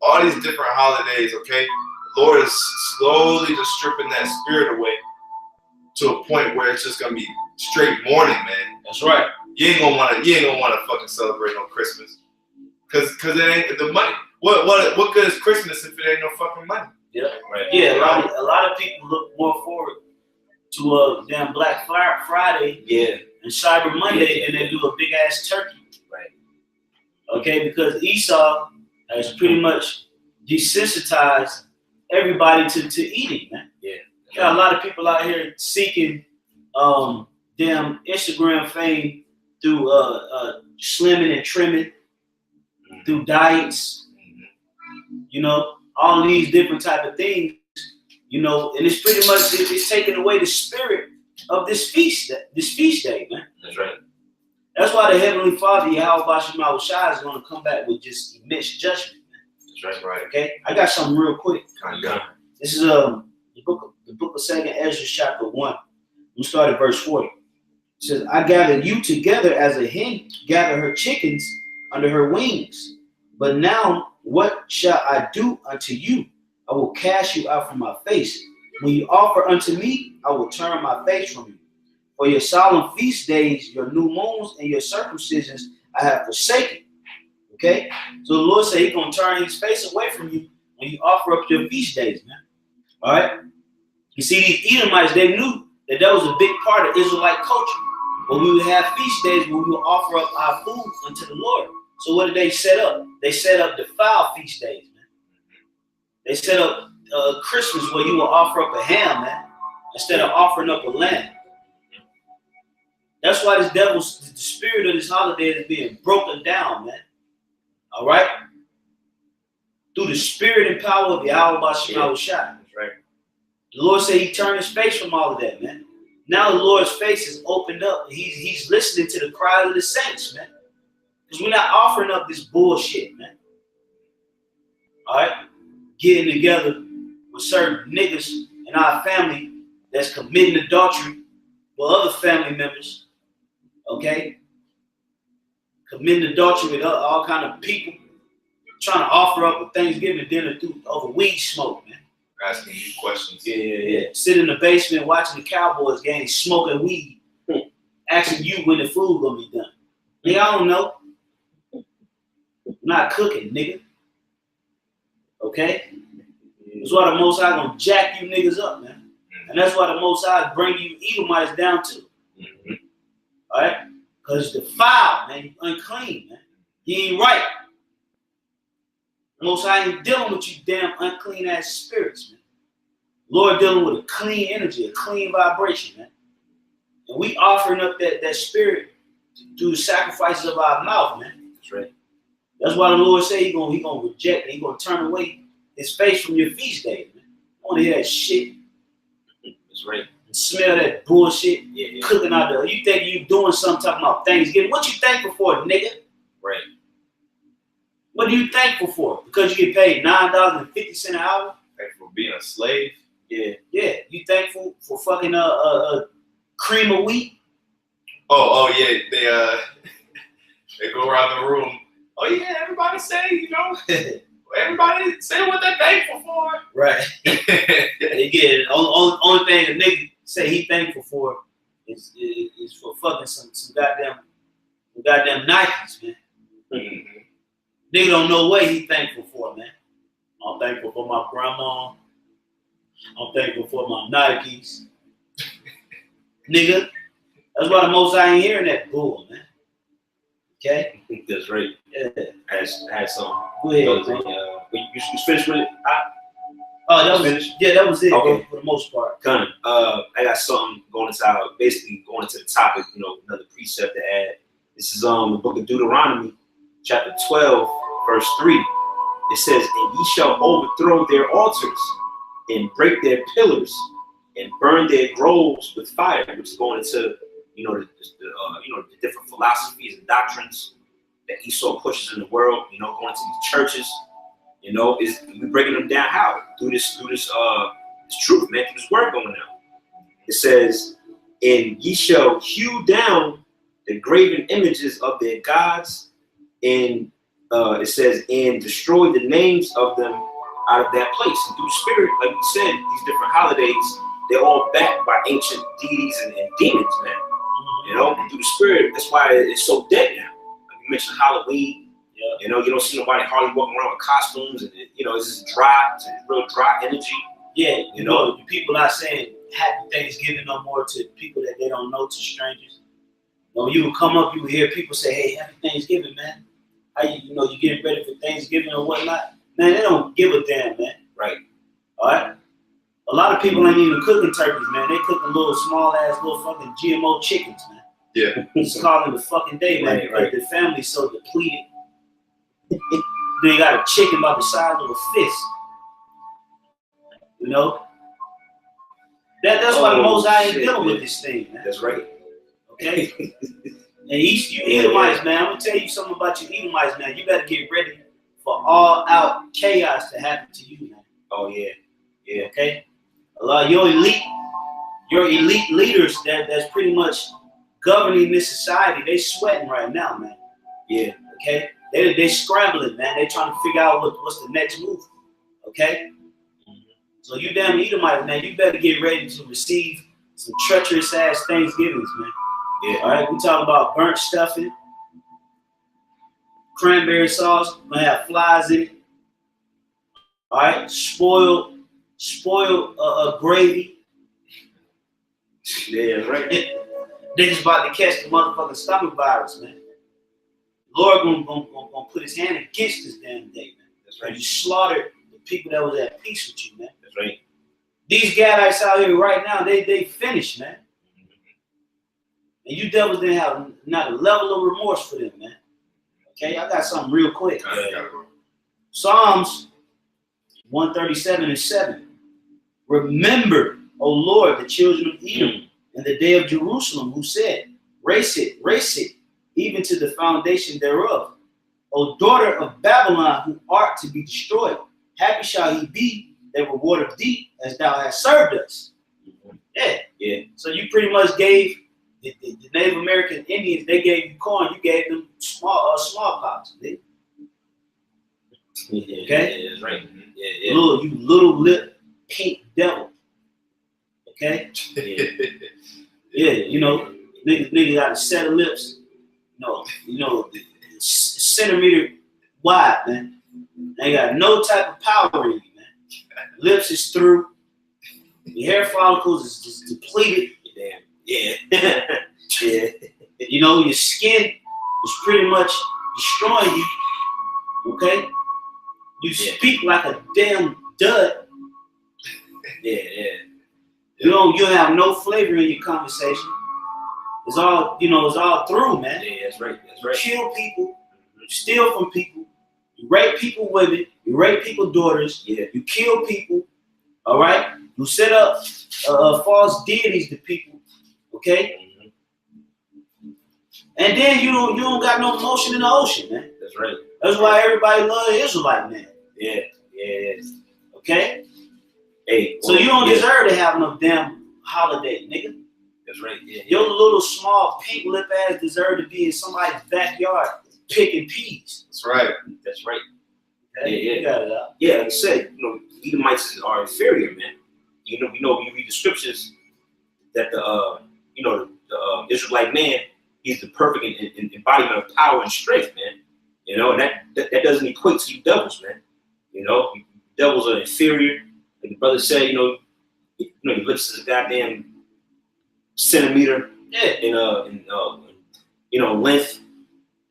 all these different holidays, okay, the Lord is slowly just stripping that spirit away to a point where it's just gonna be straight mourning, man. That's right. You ain't gonna wanna fucking celebrate no Christmas, cause it ain't the money. What good is Christmas if it ain't no fucking money? Yeah, Right. yeah. A lot of people look more forward to damn Black Friday, Yeah. and Cyber Monday, Yeah. than they do a big ass turkey. Right. Okay, because Esau has pretty much desensitized everybody to eating, man. Yeah. Got a lot of people out here seeking damn Instagram fame through slimming and trimming, through diets, you know, all these different type of things, you know, and it's pretty much it's taking away the spirit of this feast day, man. That's right. That's why the Heavenly Father, YAHAWASHI, is going to come back with just immense judgment, man. That's right. Okay, I got something real quick. This is the book of 2nd Ezra chapter 1. We start at verse 40. It says, I gathered you together as a hen gather her chickens under her wings. But now what shall I do unto you? I will cast you out from my face. When you offer unto me, I will turn my face from you. For your solemn feast days, your new moons, and your circumcisions I have forsaken. Okay? So the Lord said he's going to turn his face away from you when you offer up your feast days, man. All right? You see, these Edomites, they knew that was a big part of Israelite culture. When we would have feast days where we would offer up our food unto the Lord. So what did they set up? They set up defiled feast days, man. They set up Christmas where you will offer up a ham, man, instead of offering up a lamb. That's why the spirit of this holiday is being broken down, man. All right? Through the spirit and power of YAHAWASHI. That's right. The Lord said he turned his face from all of that, man. Now the Lord's face is opened up. He's listening to the cry of the saints, man. Because we're not offering up this bullshit, man. All right? Getting together with certain niggas in our family that's committing adultery with other family members. Okay? Committing adultery with all kind of people. Trying to offer up a Thanksgiving dinner over weed smoke, man. Asking you questions. Yeah. Sit in the basement watching the Cowboys game, smoking weed, asking you when the food gonna be done. Nigga, I don't know. I'm not cooking, nigga. Okay? That's why the Most High gonna jack you niggas up, man. And that's why the Most High bring you Edomites down too. All right? Because the defiled, man. You unclean, man. You ain't right. Most High ain't dealing with you damn unclean ass spirits, man. Lord dealing with a clean energy, a clean vibration, man. And we offering up that spirit through the sacrifices of our mouth, man. That's right. That's why the Lord said he gonna reject and he gonna turn away his face from your feast day, man. I want to hear that shit. That's right. And smell that bullshit. Yeah. Cooking out there. You think you doing something talking about Thanksgiving? What you thankful for, nigga? Right. What are you thankful for? Because you get paid $9.50 an hour? Thankful for being a slave. Yeah. You thankful for fucking cream of wheat? Oh yeah. They go around the room. Oh yeah, everybody say, you know, everybody say what they're thankful for. Right. Again, only thing a nigga say he thankful for is for fucking some goddamn Nikes, man. Mm-hmm. Nigga don't know what he thankful for, man. I'm thankful for my grandma. I'm thankful for my Nikes. Nigga, that's why the Most High ain't hearing that bull, man. Okay? That's right. Yeah. I had some. Go ahead, You finished with it? That was finished? Yeah, that was it, Okay. for the most part. Kind of. I got something going into the topic, you know, another precept to add. This is the book of Deuteronomy, chapter 12, verse 3. It says, and ye shall overthrow their altars and break their pillars and burn their groves with fire, which is going into, the different philosophies and doctrines that Esau pushes in the world, going to these churches, is we breaking them down how? Through this truth, man, through this word going out. It says, and ye shall hew down the graven images of their gods, and it says, and destroy the names of them out of that place. And through the spirit, like we said, these different holidays, they're all backed by ancient deities and demons, man. And through the spirit, that's why it's so dead now. Like you mentioned Halloween, You know, you don't see nobody hardly walking around with costumes, and you know, it's just dry, it's real dry energy. Yeah, you know, people not saying Happy Thanksgiving no more to people that they don't know, to strangers. You know, you would come up, you would hear people say, "Hey, Happy Thanksgiving, man. How you know, you getting ready for Thanksgiving or whatnot?" Man, they don't give a damn, man. Right. All right. A lot of people ain't even cooking turkeys, man. They cooking little small ass little fucking GMO chickens, man. Yeah. Just calling the fucking day, man, because the family's so depleted. They got a chicken about the size of a fist. You know? That's why the Most High ain't dealing with this thing, man. That's right. Okay? And you Edomites, man, I'm gonna tell you something about you Edomites, man. You better get ready for all out chaos to happen to you, man. Oh yeah. Yeah. Okay? A lot of your elite leaders that's pretty much governing this society, they sweating right now, man. Yeah. Okay? They scrambling, man. They trying to figure out what's the next move. Okay? So you damn Edomites, man, you better get ready to receive some treacherous ass Thanksgivings, man. Yeah. All right, we talk about burnt stuffing, cranberry sauce, gonna have flies in it. All right, spoiled gravy. Yeah, right. Niggas about to catch the motherfucking stomach virus, man. Lord gonna put his hand against this damn day, man. That's right. You slaughtered the people that was at peace with you, man. That's right. These Gadites out here right now, they finished, man. And you devils didn't have not a level of remorse for them, man. Okay, I got something real quick. Psalms 137:7. Remember, O Lord, the children of Edom, and the day of Jerusalem, who said, race it, even to the foundation thereof. O daughter of Babylon, who art to be destroyed, happy shall he be that rewardeth thee as thou hast served us. Yeah. Yeah. So you pretty much gave the Native American Indians, they gave you corn, you gave them smallpox. Okay? Yeah, that's right. Yeah. You little lip pink devil. Okay? Yeah, you know, nigga got a set of lips, you know, centimeter wide, man. They got no type of power in you, man. Lips is through. Your hair follicles is just depleted. Damn. Yeah. Yeah. You know, your skin is pretty much destroying you. Okay? You speak like a damn dud. Yeah. You don't have no flavor in your conversation. It's all, it's all through, man. Yeah, that's right. You kill people, you steal from people, you rape people women, you rape people daughters, you kill people, all right? You set up false deities to people, okay? And then you don't got no motion in the ocean, man. That's right. That's why everybody love the Israelite man. Yeah. Okay? Hey. So you don't deserve to have no damn holiday, nigga. That's right. Yeah. Your little small pink lip ass deserve to be in somebody's backyard picking peas. That's right. Okay? Yeah. You got it out. Yeah, like I said, Edomites are inferior, man. We know when you read the scriptures that the Israelite man, he's the perfect embodiment of power and strength, man. You know, and that doesn't equate to you devils, man. You know, devils are inferior. Like the brother said, your lips is a goddamn centimeter in length.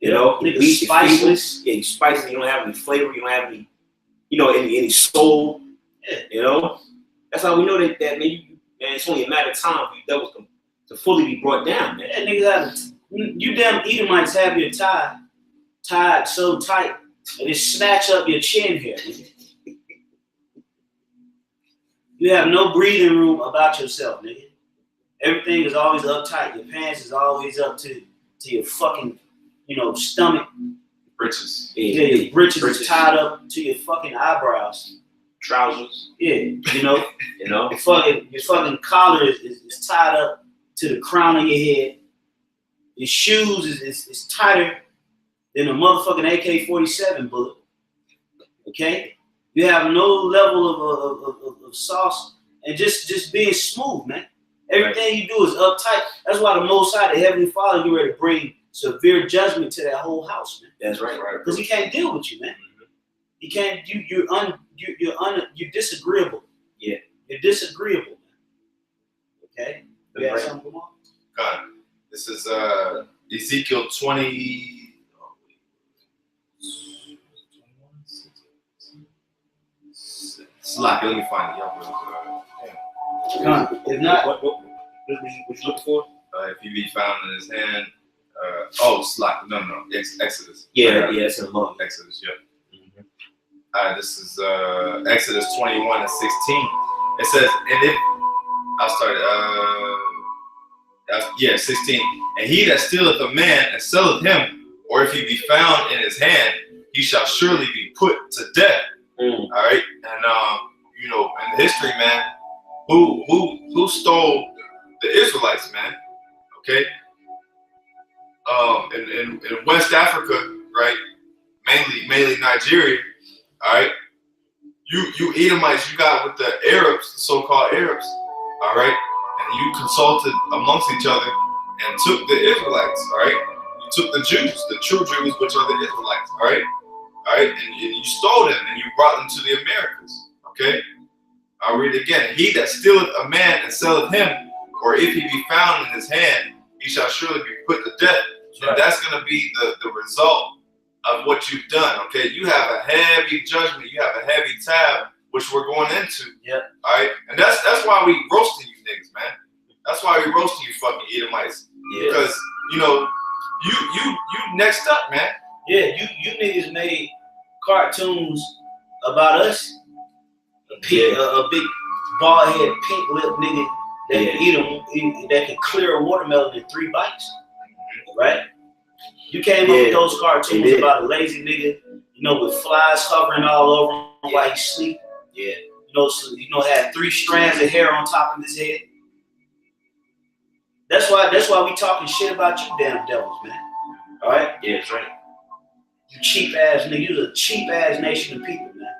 You know, it's spiceless. Yeah, spiceless. You don't have any flavor. You don't have any, any soul. Yeah. You know, that's how we know that man, it's only a matter of time for you devils to fully be brought down, man. Yeah, niggas you damn Edomites have your tie tied so tight and it snatch up your chin hair. Nigga. You have no breathing room about yourself, nigga. Everything is always uptight. Your pants is always up to your fucking, stomach. Britches. Yeah, your britches is tied up to your fucking eyebrows. Trousers. Yeah, your fucking collar is tied up to the crown of your head. Your shoes is tighter than a motherfucking AK-47 bullet. Okay? You have no level of sauce and just being smooth, man. Everything you do is uptight. That's why the Most High, the Heavenly Father, get ready to bring severe judgment to that whole house, man. That's right. Because he can't deal with you, man. He can't. You're disagreeable. Yeah. You're disagreeable, man. Okay. You That's have right. something, Lamar? God. This is Ezekiel 20. Slack, let me find it. Y'all Come. If not, What you looking for? if he be found in his hand. Slack. No. Exodus. Yeah, it's in love. Exodus, yeah. This is Exodus 21 and 16. It says, and if I'll start 16. And he that stealeth a man and selleth him, or if he be found in his hand, he shall surely be put to death. All right, and in the history, man, who stole the Israelites, man? Okay, in West Africa, right, mainly Nigeria. All right, you Edomites, you got with the Arabs, the so-called Arabs. All right, and you consulted amongst each other and took the Israelites. All right, you took the Jews, the true Jews, which are the Israelites. All right. All right, and you stole them and you brought them to the Americas. Okay, I'll read it again. He that stealeth a man and selleth him, or if he be found in his hand, he shall surely be put to death. Right. And that's going to be the result of what you've done. Okay, you have a heavy judgment. You have a heavy tab, which we're going into. Yeah. All right, and that's why we roasting you niggas, man. That's why we roasting you fucking Edomites. Yeah. Because you next up, man. Yeah, you niggas made cartoons about us. A big bald head, pink lip nigga that can eat that can clear a watermelon in 3 bites. Right? You came up with those cartoons about a lazy nigga, with flies hovering all over him while he sleep. Yeah. Had 3 strands of hair on top of his head. That's why we talking shit about you damn devils, man. All right? Yeah, that's right. You cheap ass nigga. You're a cheap ass nation of people, man.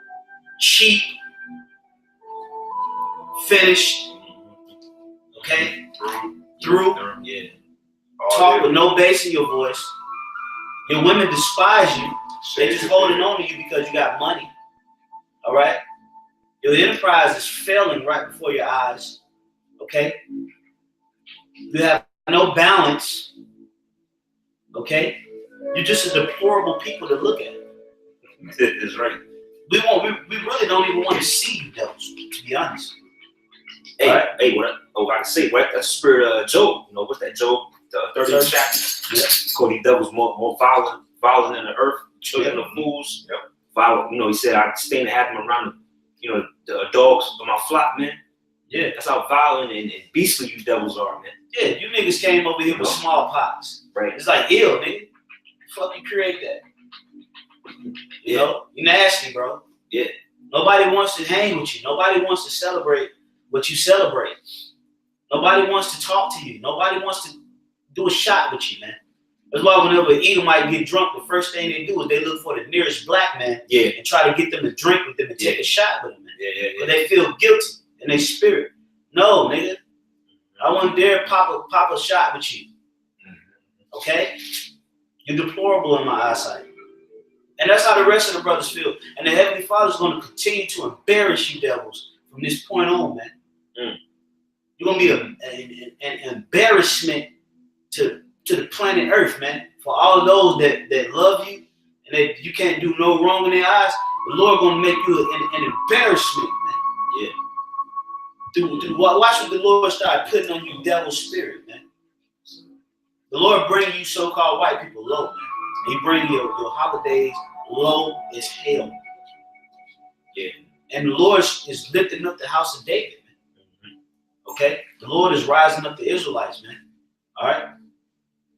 Cheap. Finished. Okay? Through. Yeah. Talk with no bass in your voice. Your women despise you. They just holding on to you because you got money. All right? Your enterprise is failing right before your eyes. Okay? You have no balance. Okay? You're just a deplorable people to look at. That's right. We really don't even want to see you devils, to be honest. Hey, right? I can say, right? That's the spirit of Job. What's that, Job? The 30th chapter. Yeah. He called these devils more violent than the earth, children of fools. Yep. Violent. He said, I stay and have them around the dogs of my flock, man. Yeah. That's how violent and beastly you devils are, man. Yeah, you niggas came over here with smallpox. Right. It's like ill, nigga. Fucking create that. You nasty, bro. Yeah. Nobody wants to hang with you. Nobody wants to celebrate what you celebrate. Nobody wants to talk to you. Nobody wants to do a shot with you, man. That's why whenever Edomite get drunk, the first thing they do is they look for the nearest black man and try to get them to drink with them and take a shot with them, man. Yeah. But they feel guilty in their spirit. No, nigga. I wouldn't dare pop a shot with you. Okay? You're deplorable in my eyesight. And that's how the rest of the brothers feel. And the Heavenly Father is going to continue to embarrass you devils from this point on, man. You're going to be an embarrassment to the planet Earth, man. For all of those that love you and that you can't do no wrong in their eyes, the Lord going to make you an embarrassment, man. Yeah. Watch what the Lord start putting on you devil spirit, man. The Lord bring you so-called white people low, man. He bring your holidays low as hell. Yeah. And the Lord is lifting up the house of David, man. Okay? The Lord is rising up the Israelites, man. All right?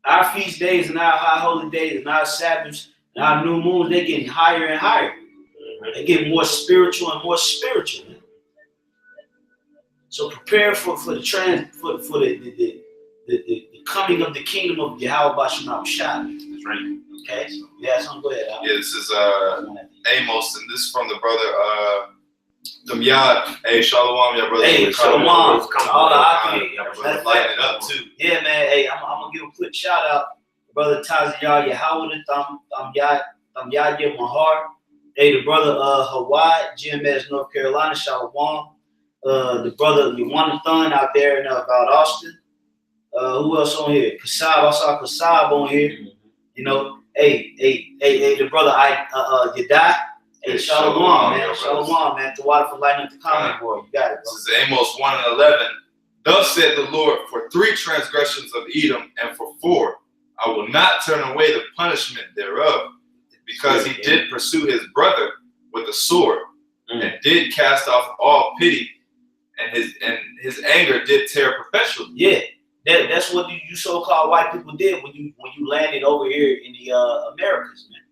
Our feast days and our high holy days and our Sabbaths and our new moons, they're getting higher and higher. They're getting more spiritual and more spiritual, man. So prepare for the coming of the kingdom of YAHAWASHI. That's right. Okay? Yeah, so go ahead. Yeah, this is Amos, and this is from the brother Damyad. Hey, Shalom, y'all brother. Hey, Shalom. All the lighting it up too. Yeah, man. Hey, I'm gonna give a quick shout out. brother Taziah Yahawah Yahya Mahar. Hey, the brother Hawaii, GMS, North Carolina, Shalom. The brother Yawanathan out there in about Austin. Who else on here? Kasab, I saw Kasab on here. You know, hey, the brother Yadai. Hey, Shalom, man. Shalom, man. The water for lighting up the comment board. You got it, bro. This is Amos 1:11. Thus said the Lord, for 3 transgressions of Edom, and for 4, I will not turn away the punishment thereof, because he did pursue his brother with a sword, and did cast off all pity, and his anger did tear perpetually. Yeah, that's what you so-called white people did when you landed over here in the Americas, man.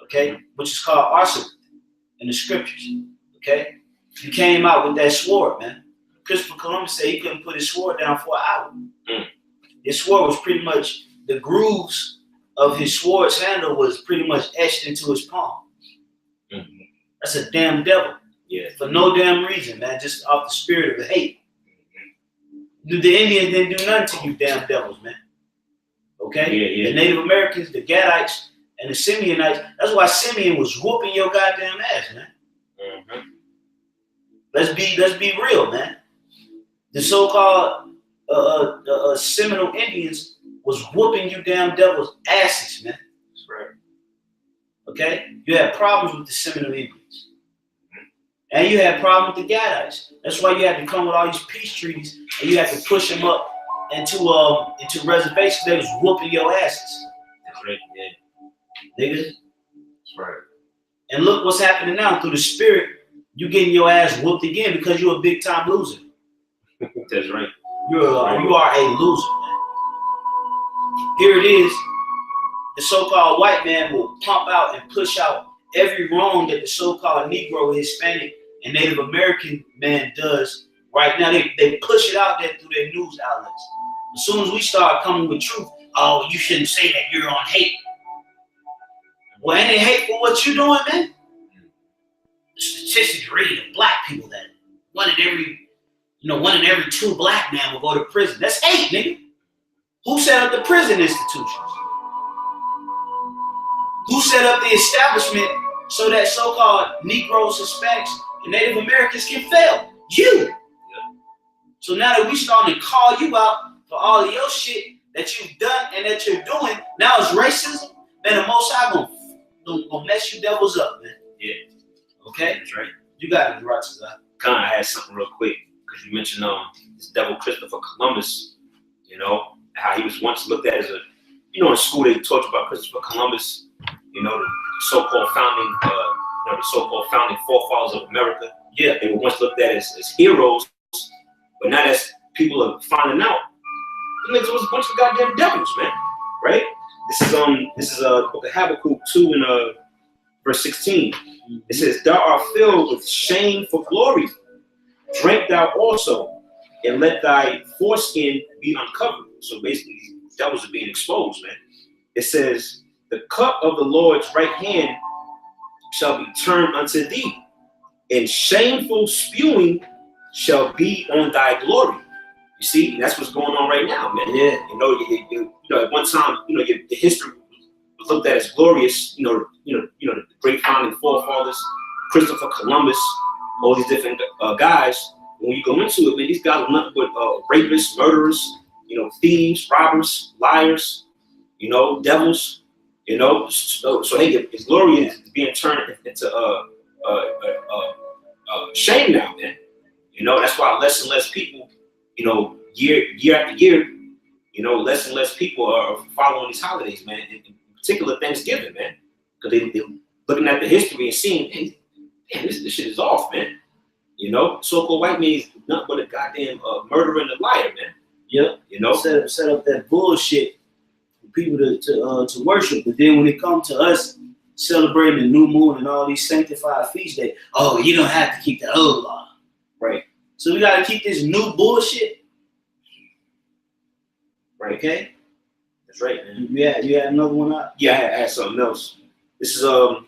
Okay, which is called arson in the scriptures. Okay, you came out with that sword, man. Christopher Columbus said he couldn't put his sword down for an hour. His sword was pretty much, the grooves of his sword's handle was pretty much etched into his palm. That's a damn devil. Yeah. For no damn reason, man. Just off the spirit of hate. The Indians didn't do nothing to you damn devils, man. Okay? The Native Americans, the Gadites, and the Simeonites. That's why Simeon was whooping your goddamn ass, man. Let's be real, man. The so-called Seminole Indians was whooping you damn devils' asses, man. That's right. Okay? You had problems with the Seminole Indians. And you had problems with the Gadites. That's why you had to come with all these peace treaties, and you had to push them up into reservations. They was whooping your asses. That's right, Niggas. That's right. And look what's happening now. Through the spirit, you getting your ass whooped again because you're a big time loser. That's right. You are a loser, man. Here it is. The so-called white man will pump out and push out every wrong that the so-called Negro, Hispanic, and Native American man does right now. They push it out there through their news outlets. As soon as we start coming with truth, oh, you shouldn't say that, you're on hate. Well, ain't it hateful what you doing, man? The statistics read of black people that one in every 2 black men will go to prison. That's hate, nigga. Who set up the prison institutions? Who set up the establishment so that so-called Negroes, Hispanics, and Native Americans can fail? You. So now that we starting to call you out for all of your shit that you've done and that you're doing, now it's racism. Man, the Most High gonna mess you devils up, man. Yeah. Okay? That's right. You got it, right, Con, I had something real quick, because you mentioned this devil Christopher Columbus, you know, how he was once looked at as a, you know, in school they taught about Christopher Columbus, you know, the so-called founding forefathers of America. Yeah, they were once looked at as heroes, but now that people are finding out, the niggas was a bunch of goddamn devils, man. Right? This is the book of Habakkuk 2 and verse 16. It says, "Thou art filled with shame for glory. Drink thou also, and let thy foreskin be uncovered." So basically, these devils are being exposed, man. It says, "The cup of the Lord's right hand shall be turned unto thee, and shameful spewing shall be on thy glory." You see, that's what's going on right now, man. Yeah. You know, at one time, you know, the history was looked at as glorious. You know, the great founding forefathers, Christopher Columbus, all these different guys. When you go into it, man, these guys are nothing but rapists, murderers, you know, thieves, robbers, liars, you know, devils, you know. So they get his glory is being turned into shame now, man. You know, that's why less and less people, you know, year after year, you know, less and less people are following these holidays, man. In particular, Thanksgiving, man, because they're looking at the history and seeing, hey, man, this shit is off, man. You know, so-called white man is nothing but a goddamn murderer and a liar, man. Yep. You know, set up that bullshit for people to worship, but then when it comes to us celebrating the new moon and all these sanctified feast days, oh, you don't have to keep the old law, right? So we gotta keep this new bullshit, right? Okay, that's right, man. You had another one out? Yeah, I had something else. This is the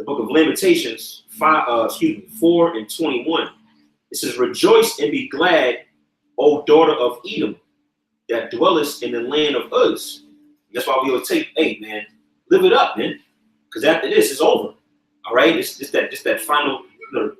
book of Lamentations, 4 and 21. It says, "Rejoice and be glad, O daughter of Edom, that dwellest in the land of Uz." That's why we always take, hey man, live it up, man. Because after this, it's over. All right, it's that final, the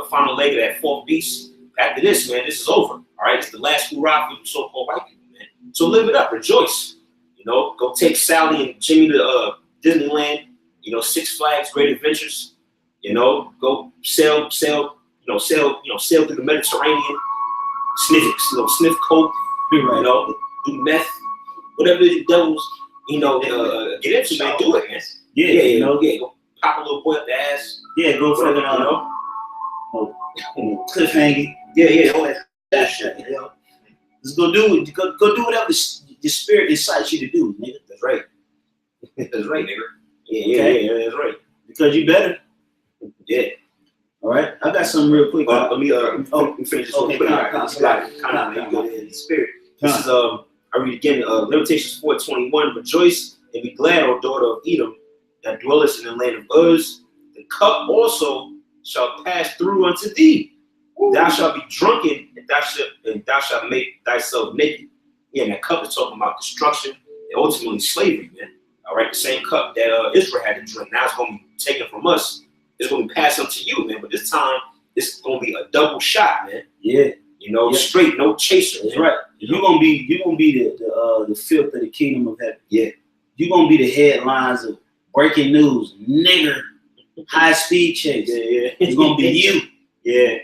final leg of that fourth beast. After this, man, this is over. All right, it's the last hurrah for the so-called white people, man. So live it up, rejoice. You know, go take Sally and Jimmy to Disneyland. You know, Six Flags, Great Adventures. You know, go sail through the Mediterranean. Sniff coke. You know, do meth, whatever the devils, get into, man. Do it, man. Yeah, go pop a little boy up the ass. Yeah, go fucking, cliffhanger. Yeah, all that shit. You know, just go do it. Go do whatever the spirit incites you to do, nigga. That's right. That's right, nigga. Okay. Yeah, that's right. Because you better. Yeah. All right. I got something real quick. Let me finish this real quick. Okay, Spirit. This is I read again. Lamentations 4:21. Rejoice and be glad, O daughter of Edom, that dwellest in the land of Uz. The cup also shall pass through unto thee. Thou shalt be drunken, and thou shalt make thyself naked. Yeah, and that cup is talking about destruction and ultimately slavery, man. All right, the same cup that Israel had to drink. Now it's going to be taken from us. It's going to be passed on to you, man. But this time, it's going to be a double shot, man. Yeah. Straight, no chaser. That's right. You're gonna be the filth of the kingdom of heaven. Yeah. You're gonna be the headlines of breaking news, nigger, high speed chase. Yeah. It's gonna be you. Yeah.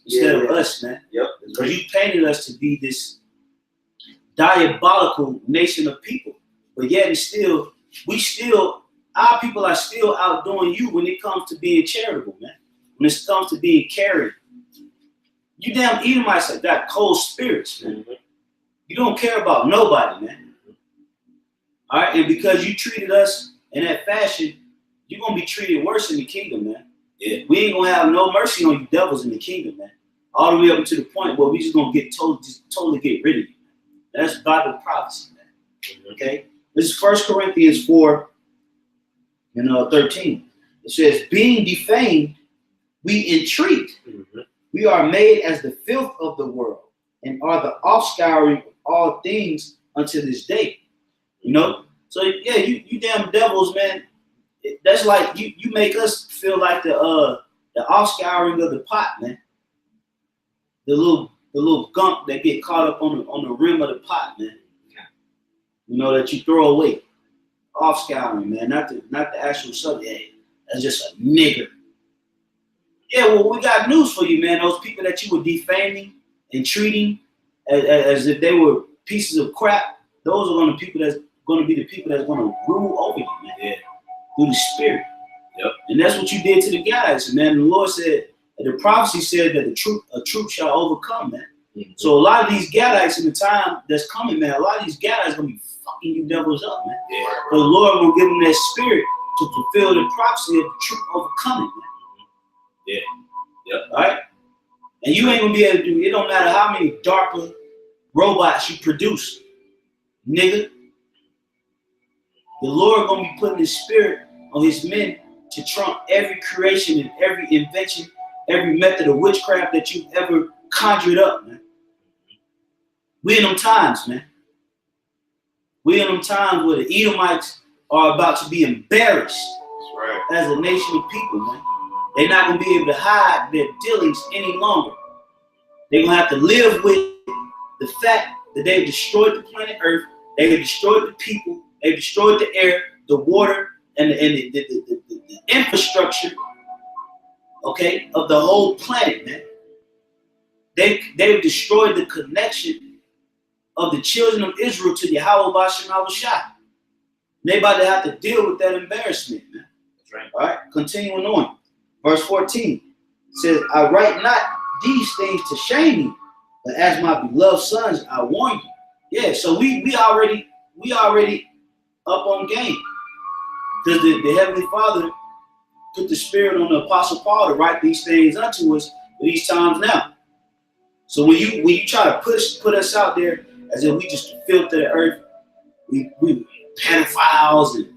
Instead of us, man. Yep. Because you painted us to be this diabolical nation of people. But yet our people are still outdoing you when it comes to being charitable, man. When it comes to being caring. You damn Edomites have got cold spirits, man. Mm-hmm. You don't care about nobody, man. All right, and because you treated us in that fashion, you're gonna be treated worse in the kingdom, man. Yeah, we ain't gonna have no mercy on you devils in the kingdom, man. All the way up to the point where we just gonna totally get rid of you. That's Bible prophecy, man. Mm-hmm. Okay, this is 1 Corinthians 4 and 13. It says, "Being defamed, we entreat." Mm-hmm. We are made as the filth of the world and are the offscouring of all things unto this day. So yeah, you damn devils, man. That's like you make us feel like the offscouring of the pot, man. The little gunk that get caught up on the rim of the pot, man. That you throw away. Offscouring, man, not the actual subject. That's just a nigger. Yeah, well, we got news for you, man. Those people that you were defaming and treating as if they were pieces of crap, those are going to be the people that's going to rule over you, man. Yeah. Through the Spirit. Yep. And that's what you did to the guys, man. And the Lord said, the prophecy said that a truth shall overcome, man. Mm-hmm. So a lot of these Gadites in the time that's coming, man, a lot of these Gadites are going to be fucking you devils up, man. Yeah. But the Lord will give them that spirit to fulfill the prophecy of the truth overcoming, man. Yeah. Yep. All right. And you ain't gonna be able to do it. It don't matter how many DARPA robots you produce, nigga. The Lord gonna be putting His spirit on His men to trump every creation and every invention, every method of witchcraft that you've ever conjured up, man. We in them times, man. We in them times where the Edomites are about to be embarrassed. That's right. As a nation of people, man. They're not going to be able to hide their dealings any longer. They're going to have to live with the fact that they've destroyed the planet Earth, they've destroyed the people, they've destroyed the air, the water, and the infrastructure, okay, of the whole planet, man. They've destroyed the connection of the children of Israel to YAHAWASHI. They're about to have to deal with that embarrassment, man. That's right. All right, continuing on. Verse 14 says, "I write not these things to shame you, but as my beloved sons, I warn you." Yeah, so we already up on game. Because the Heavenly Father put the Spirit on the Apostle Paul to write these things unto us for these times now. So when you try to put us out there as if we just filth of the earth, we pedophiles and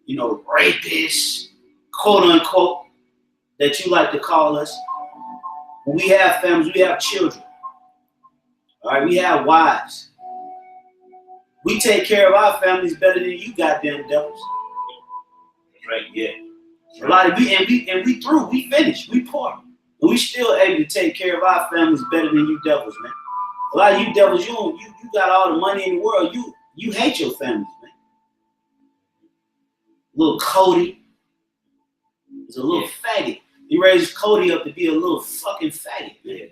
rapists, quote unquote, that you like to call us. When we have families, we have children. All right, we have wives. We take care of our families better than you goddamn devils. That's right. Yeah. A lot of we through. We finished. We poor. And we still able to take care of our families better than you devils, man. A lot of you devils, you got all the money in the world. You hate your families, man. Little Cody is a little faggot. He raised Cody up to be a little fucking faggot, man.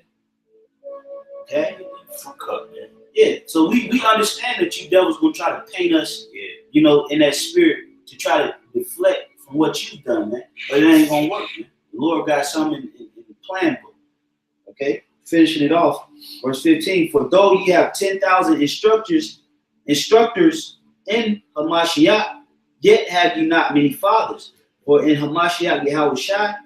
Okay? Fuck up, man. Yeah. So we understand that you devils gonna try to paint us, you know, in that spirit to try to deflect from what you've done, man. But it ain't gonna work, man. The Lord got something in the plan book. Okay? Finishing it off, verse 15. For though ye have 10,000 instructors in Hamashiach, yet have you not many fathers. For in Hamashiach YAHAWASHI,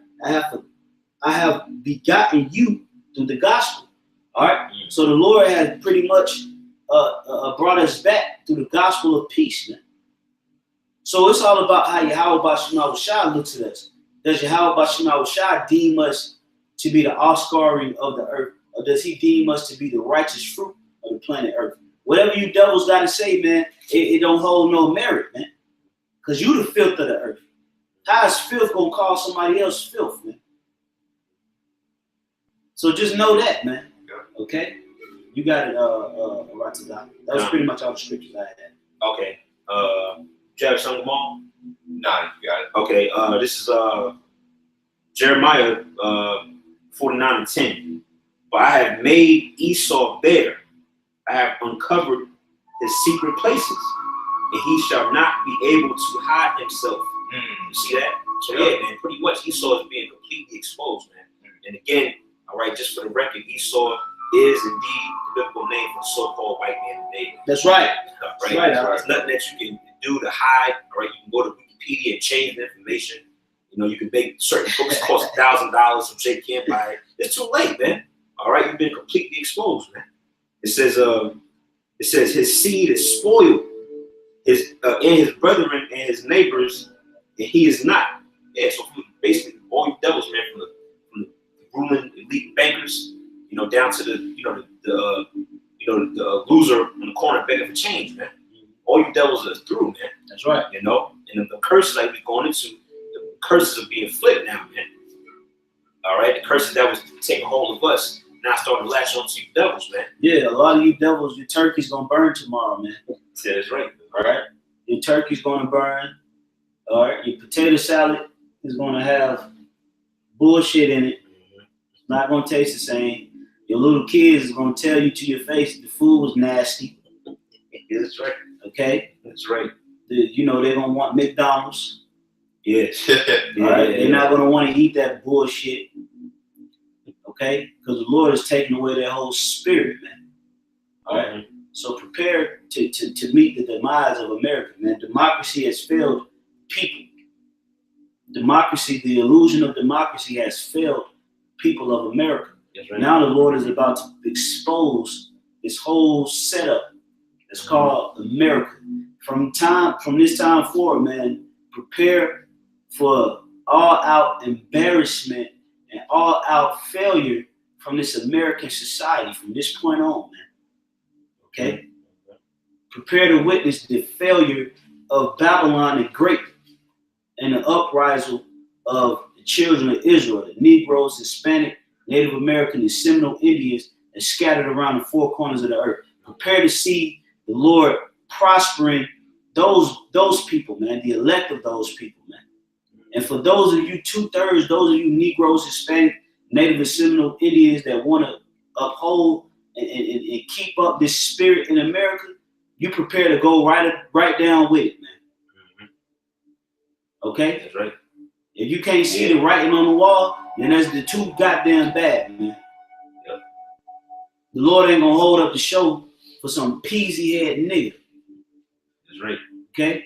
I have begotten you through the gospel. All right. So the Lord has pretty much brought us back through the gospel of peace, man. So it's all about how YAHAWASHI looks at us. Does YAHAWASHI deem us to be the offscouring of the earth, or does he deem us to be the righteous fruit of the planet Earth? Whatever you devils got to say, man, it don't hold no merit, man. Because you the filth of the earth. How is filth going to call somebody else filth, man? So just know that, man. Okay? You got it, right to God. That was pretty much all the scriptures I had. Okay. You have something more? Nah, you got it. Okay. This is Jeremiah 49:10. But I have made Esau bare. I have uncovered his secret places, and he shall not be able to hide himself. You see that? So yeah, man, pretty much Esau is being completely exposed, man. And again, all right, just for the record, Esau is indeed the biblical name for the so-called white man today. That's right. Right? There's nothing that you can do to hide. All right, you can go to Wikipedia and change the information. You know, you can make certain books cost $1,000, so Jay can't buy it. It's too late, man. All right, you've been completely exposed, man. It says his seed is spoiled, and his brethren and his neighbors, and he is not. Yeah, so basically all you devils, man, from the ruling elite bankers, you know, down to the loser in the corner begging for change, man. All you devils are through, man. That's right. You know, and the curses like we're going into, the curses are being flipped now, man. All right, the curses that was taking hold of us now starting to latch on to you devils, man. Yeah, a lot of you devils, your turkey's gonna burn tomorrow, man. Yeah, that's right. All right, your turkey's gonna burn. All right, your potato salad is gonna have bullshit in it. It's not gonna taste the same. Your little kids is gonna tell you to your face the food was nasty. That's right. Okay, that's right. You know they're gonna want McDonald's. Yes. All right, they're not gonna want to eat that bullshit. Okay, because the Lord is taking away their whole spirit, man. All right, so prepare to meet the demise of America, man. Democracy has failed people. Democracy, the illusion of democracy has failed people of America. Right. Now the Lord is about to expose this whole setup. It's called America. From this time forward, man, prepare for all-out embarrassment and all-out failure from this American society from this point on, man. Okay? Prepare to witness the failure of Babylon the Great and the uprising of the children of Israel, the Negroes, Hispanic, Native American, and Seminole Indians, and scattered around the four corners of the earth. Prepare to see the Lord prospering those people, man, the elect of those people, man. And for those of you 2/3, those of you Negroes, Hispanic, Native and Seminole Indians that want to uphold and keep up this spirit in America, you prepare to go right down with it, man. Okay? That's right. If you can't see the writing on the wall, then that's the too goddamn bad, man. Yep. The Lord ain't gonna hold up the show for some peasy head nigga. That's right. Okay?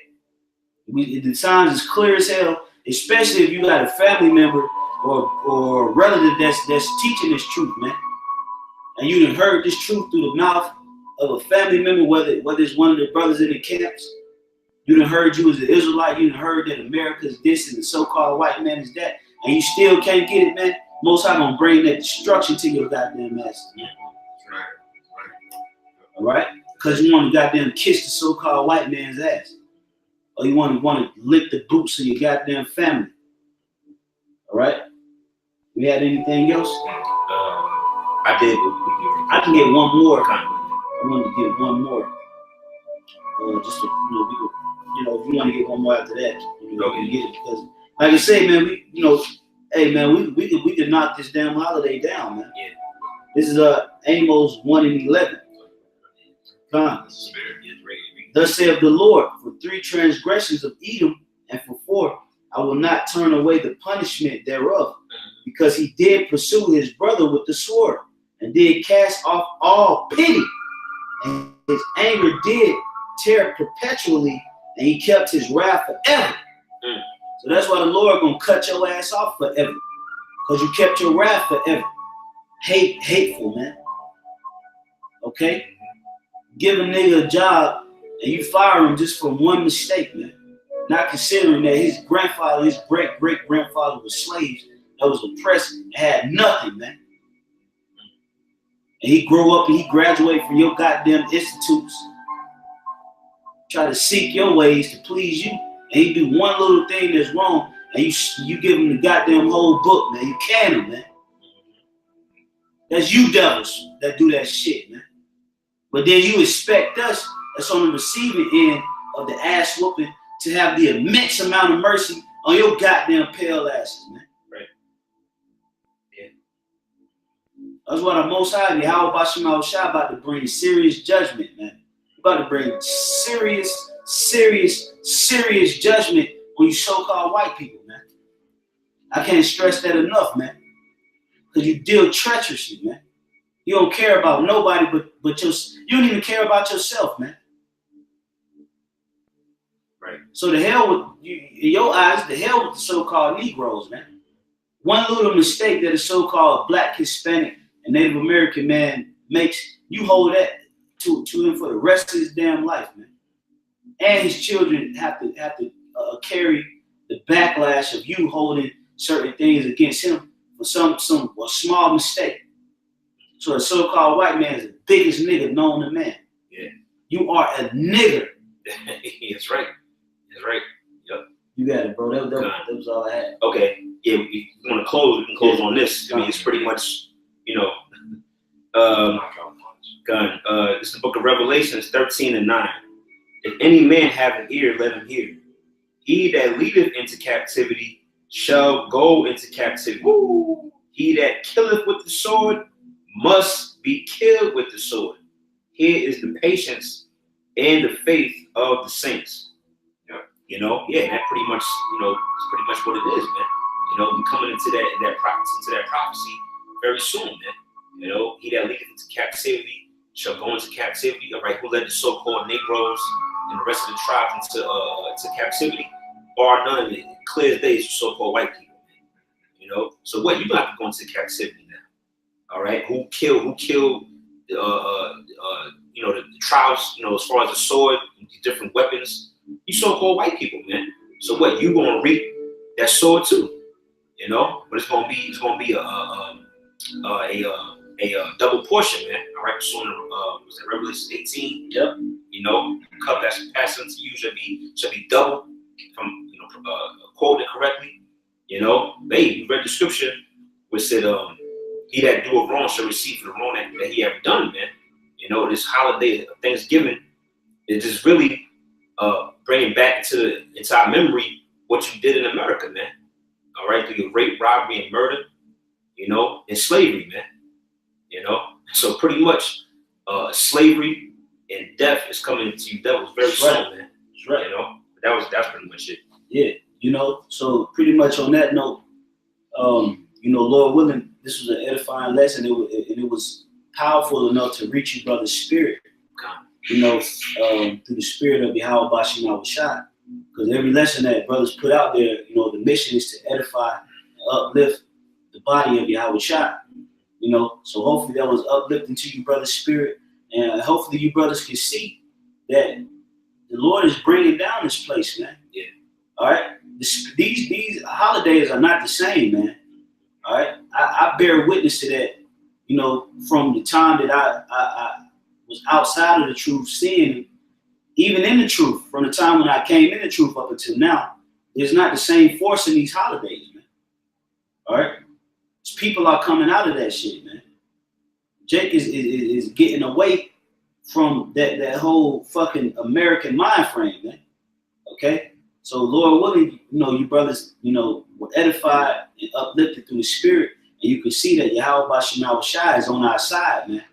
The signs is clear as hell, especially if you got a family member or relative that's teaching this truth, man. And you done heard this truth through the mouth of a family member, whether it's one of the brothers in the camps. You done heard you as an Israelite, you done heard that America's this and the so-called white man is that, and you still can't get it, man. Most High gonna bring that destruction to your goddamn ass, man. Right. All right? because you want to goddamn kiss the so-called white man's ass, or you want to lick the boots of your goddamn family. All right. We had anything else? I did. I can get one more. I wanted to get one more. Just to, if you want to get one more after that, we can get it, because, like I say, man, hey man, we can knock this damn holiday down, man. Yeah. This is Amos 1:11. Thus saith the Lord, for 3 transgressions of Edom, and for 4, I will not turn away the punishment thereof, because he did pursue his brother with the sword, and did cast off all pity, and his anger did tear perpetually, and he kept his wrath forever. So that's why the Lord gonna cut your ass off forever, because you kept your wrath forever. Hateful, man. Okay? Give a nigga a job and you fire him just from one mistake, man. Not considering that his grandfather, his great-great-grandfather was slaves that was oppressed and had nothing, man. And he grew up and he graduated from your goddamn institutes, try to seek your ways to please you, and he do one little thing that's wrong, and you give him the goddamn whole book, man. You can him, man. That's you devils that do that shit, man. But then you expect us, that's on the receiving end of the ass whooping, to have the immense amount of mercy on your goddamn pale asses, man. Right. Yeah. That's what the Most High, YAHAWASHI, about to bring serious judgment, man. About to bring serious judgment on you so-called white people, man. I can't stress that enough, man. Because you deal treacherously, man. You don't care about nobody but you don't even care about yourself, man. Right. So the hell with you, in your eyes, the hell with the so-called Negroes, man. One little mistake that a so-called Black, Hispanic, and Native American man makes, you hold that to him for the rest of his damn life, man. And his children have to carry the backlash of you holding certain things against him for some small mistake. So a so-called white man is the biggest nigga known to man. Yeah. You are a nigger. That's right. That's right. Yep. You got it, bro. That was all I had. Okay. Yeah, we want to close. We can close on this. I mean, it's pretty much, this is the book of Revelations 13:9. If any man have an ear, let him hear. He that leadeth into captivity shall go into captivity. Woo! He that killeth with the sword must be killed with the sword. Here is the patience and the faith of the saints. That pretty much, it's pretty much what it is, man. We're coming into that prophecy very soon, man. He that leadeth into captivity shall go into captivity. All right, who led the so-called Negroes and the rest of the tribes into captivity? Bar none, it clear as day is so-called white people. So what, you don't have to go into captivity now. All right, who killed the tribes, as far as the sword, the different weapons, you so-called white people, man. So what, you gonna reap that sword too, but it's gonna be a double portion, man. All right, so was it Revelation 18? Yep. The cup that's passed unto you shall be double, from quoted correctly. Hey, we read the scripture which said, he that doeth wrong shall receive for the wrong that he have done, man. This holiday of Thanksgiving is just really bringing back into our memory what you did in America, man. All right, through your rape, robbery, and murder, and slavery, man. So pretty much slavery and death is coming to you devils very soon, man. That's right. That's pretty much it. Yeah, so pretty much on that note, Lord willing, this was an edifying lesson. It was powerful enough to reach you, brother's spirit, through the spirit of YAHAWASHI. Because every lesson that brothers put out there, the mission is to edify and uplift the body of YAHAWASHI. So hopefully that was uplifting to you, brother's spirit, and hopefully you brothers can see that the Lord is bringing down this place, man. Yeah. All right. These holidays are not the same, man. All right. I bear witness to that. From the time that I was outside of the truth, seeing, even in the truth, from the time when I came in the truth up until now, there's not the same force in these holidays, man. All right? People are coming out of that shit, man. Jake is getting away from that whole fucking American mind frame, man. Okay? So Lord willing, you brothers, were edified and uplifted through the spirit, and you can see that YAHAWASHI is on our side, man.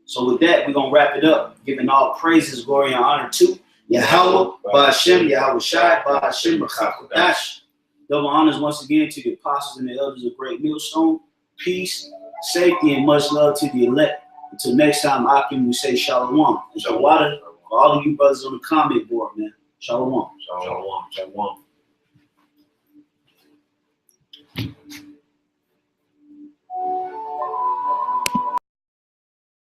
So with that, we're gonna wrap it up, giving all praises, glory, and honor to Yahawah, BAHASHAM, YAHAWASHI, BAHASHAM, BAHASHAM. Double honors once again to the apostles and the elders of Great Millstone. Peace, safety, and much love to the elect. Until next time, Akim, we say shalom. And Shawada for all of you brothers on the comment board, man. Shalom. Shalom. Shalom.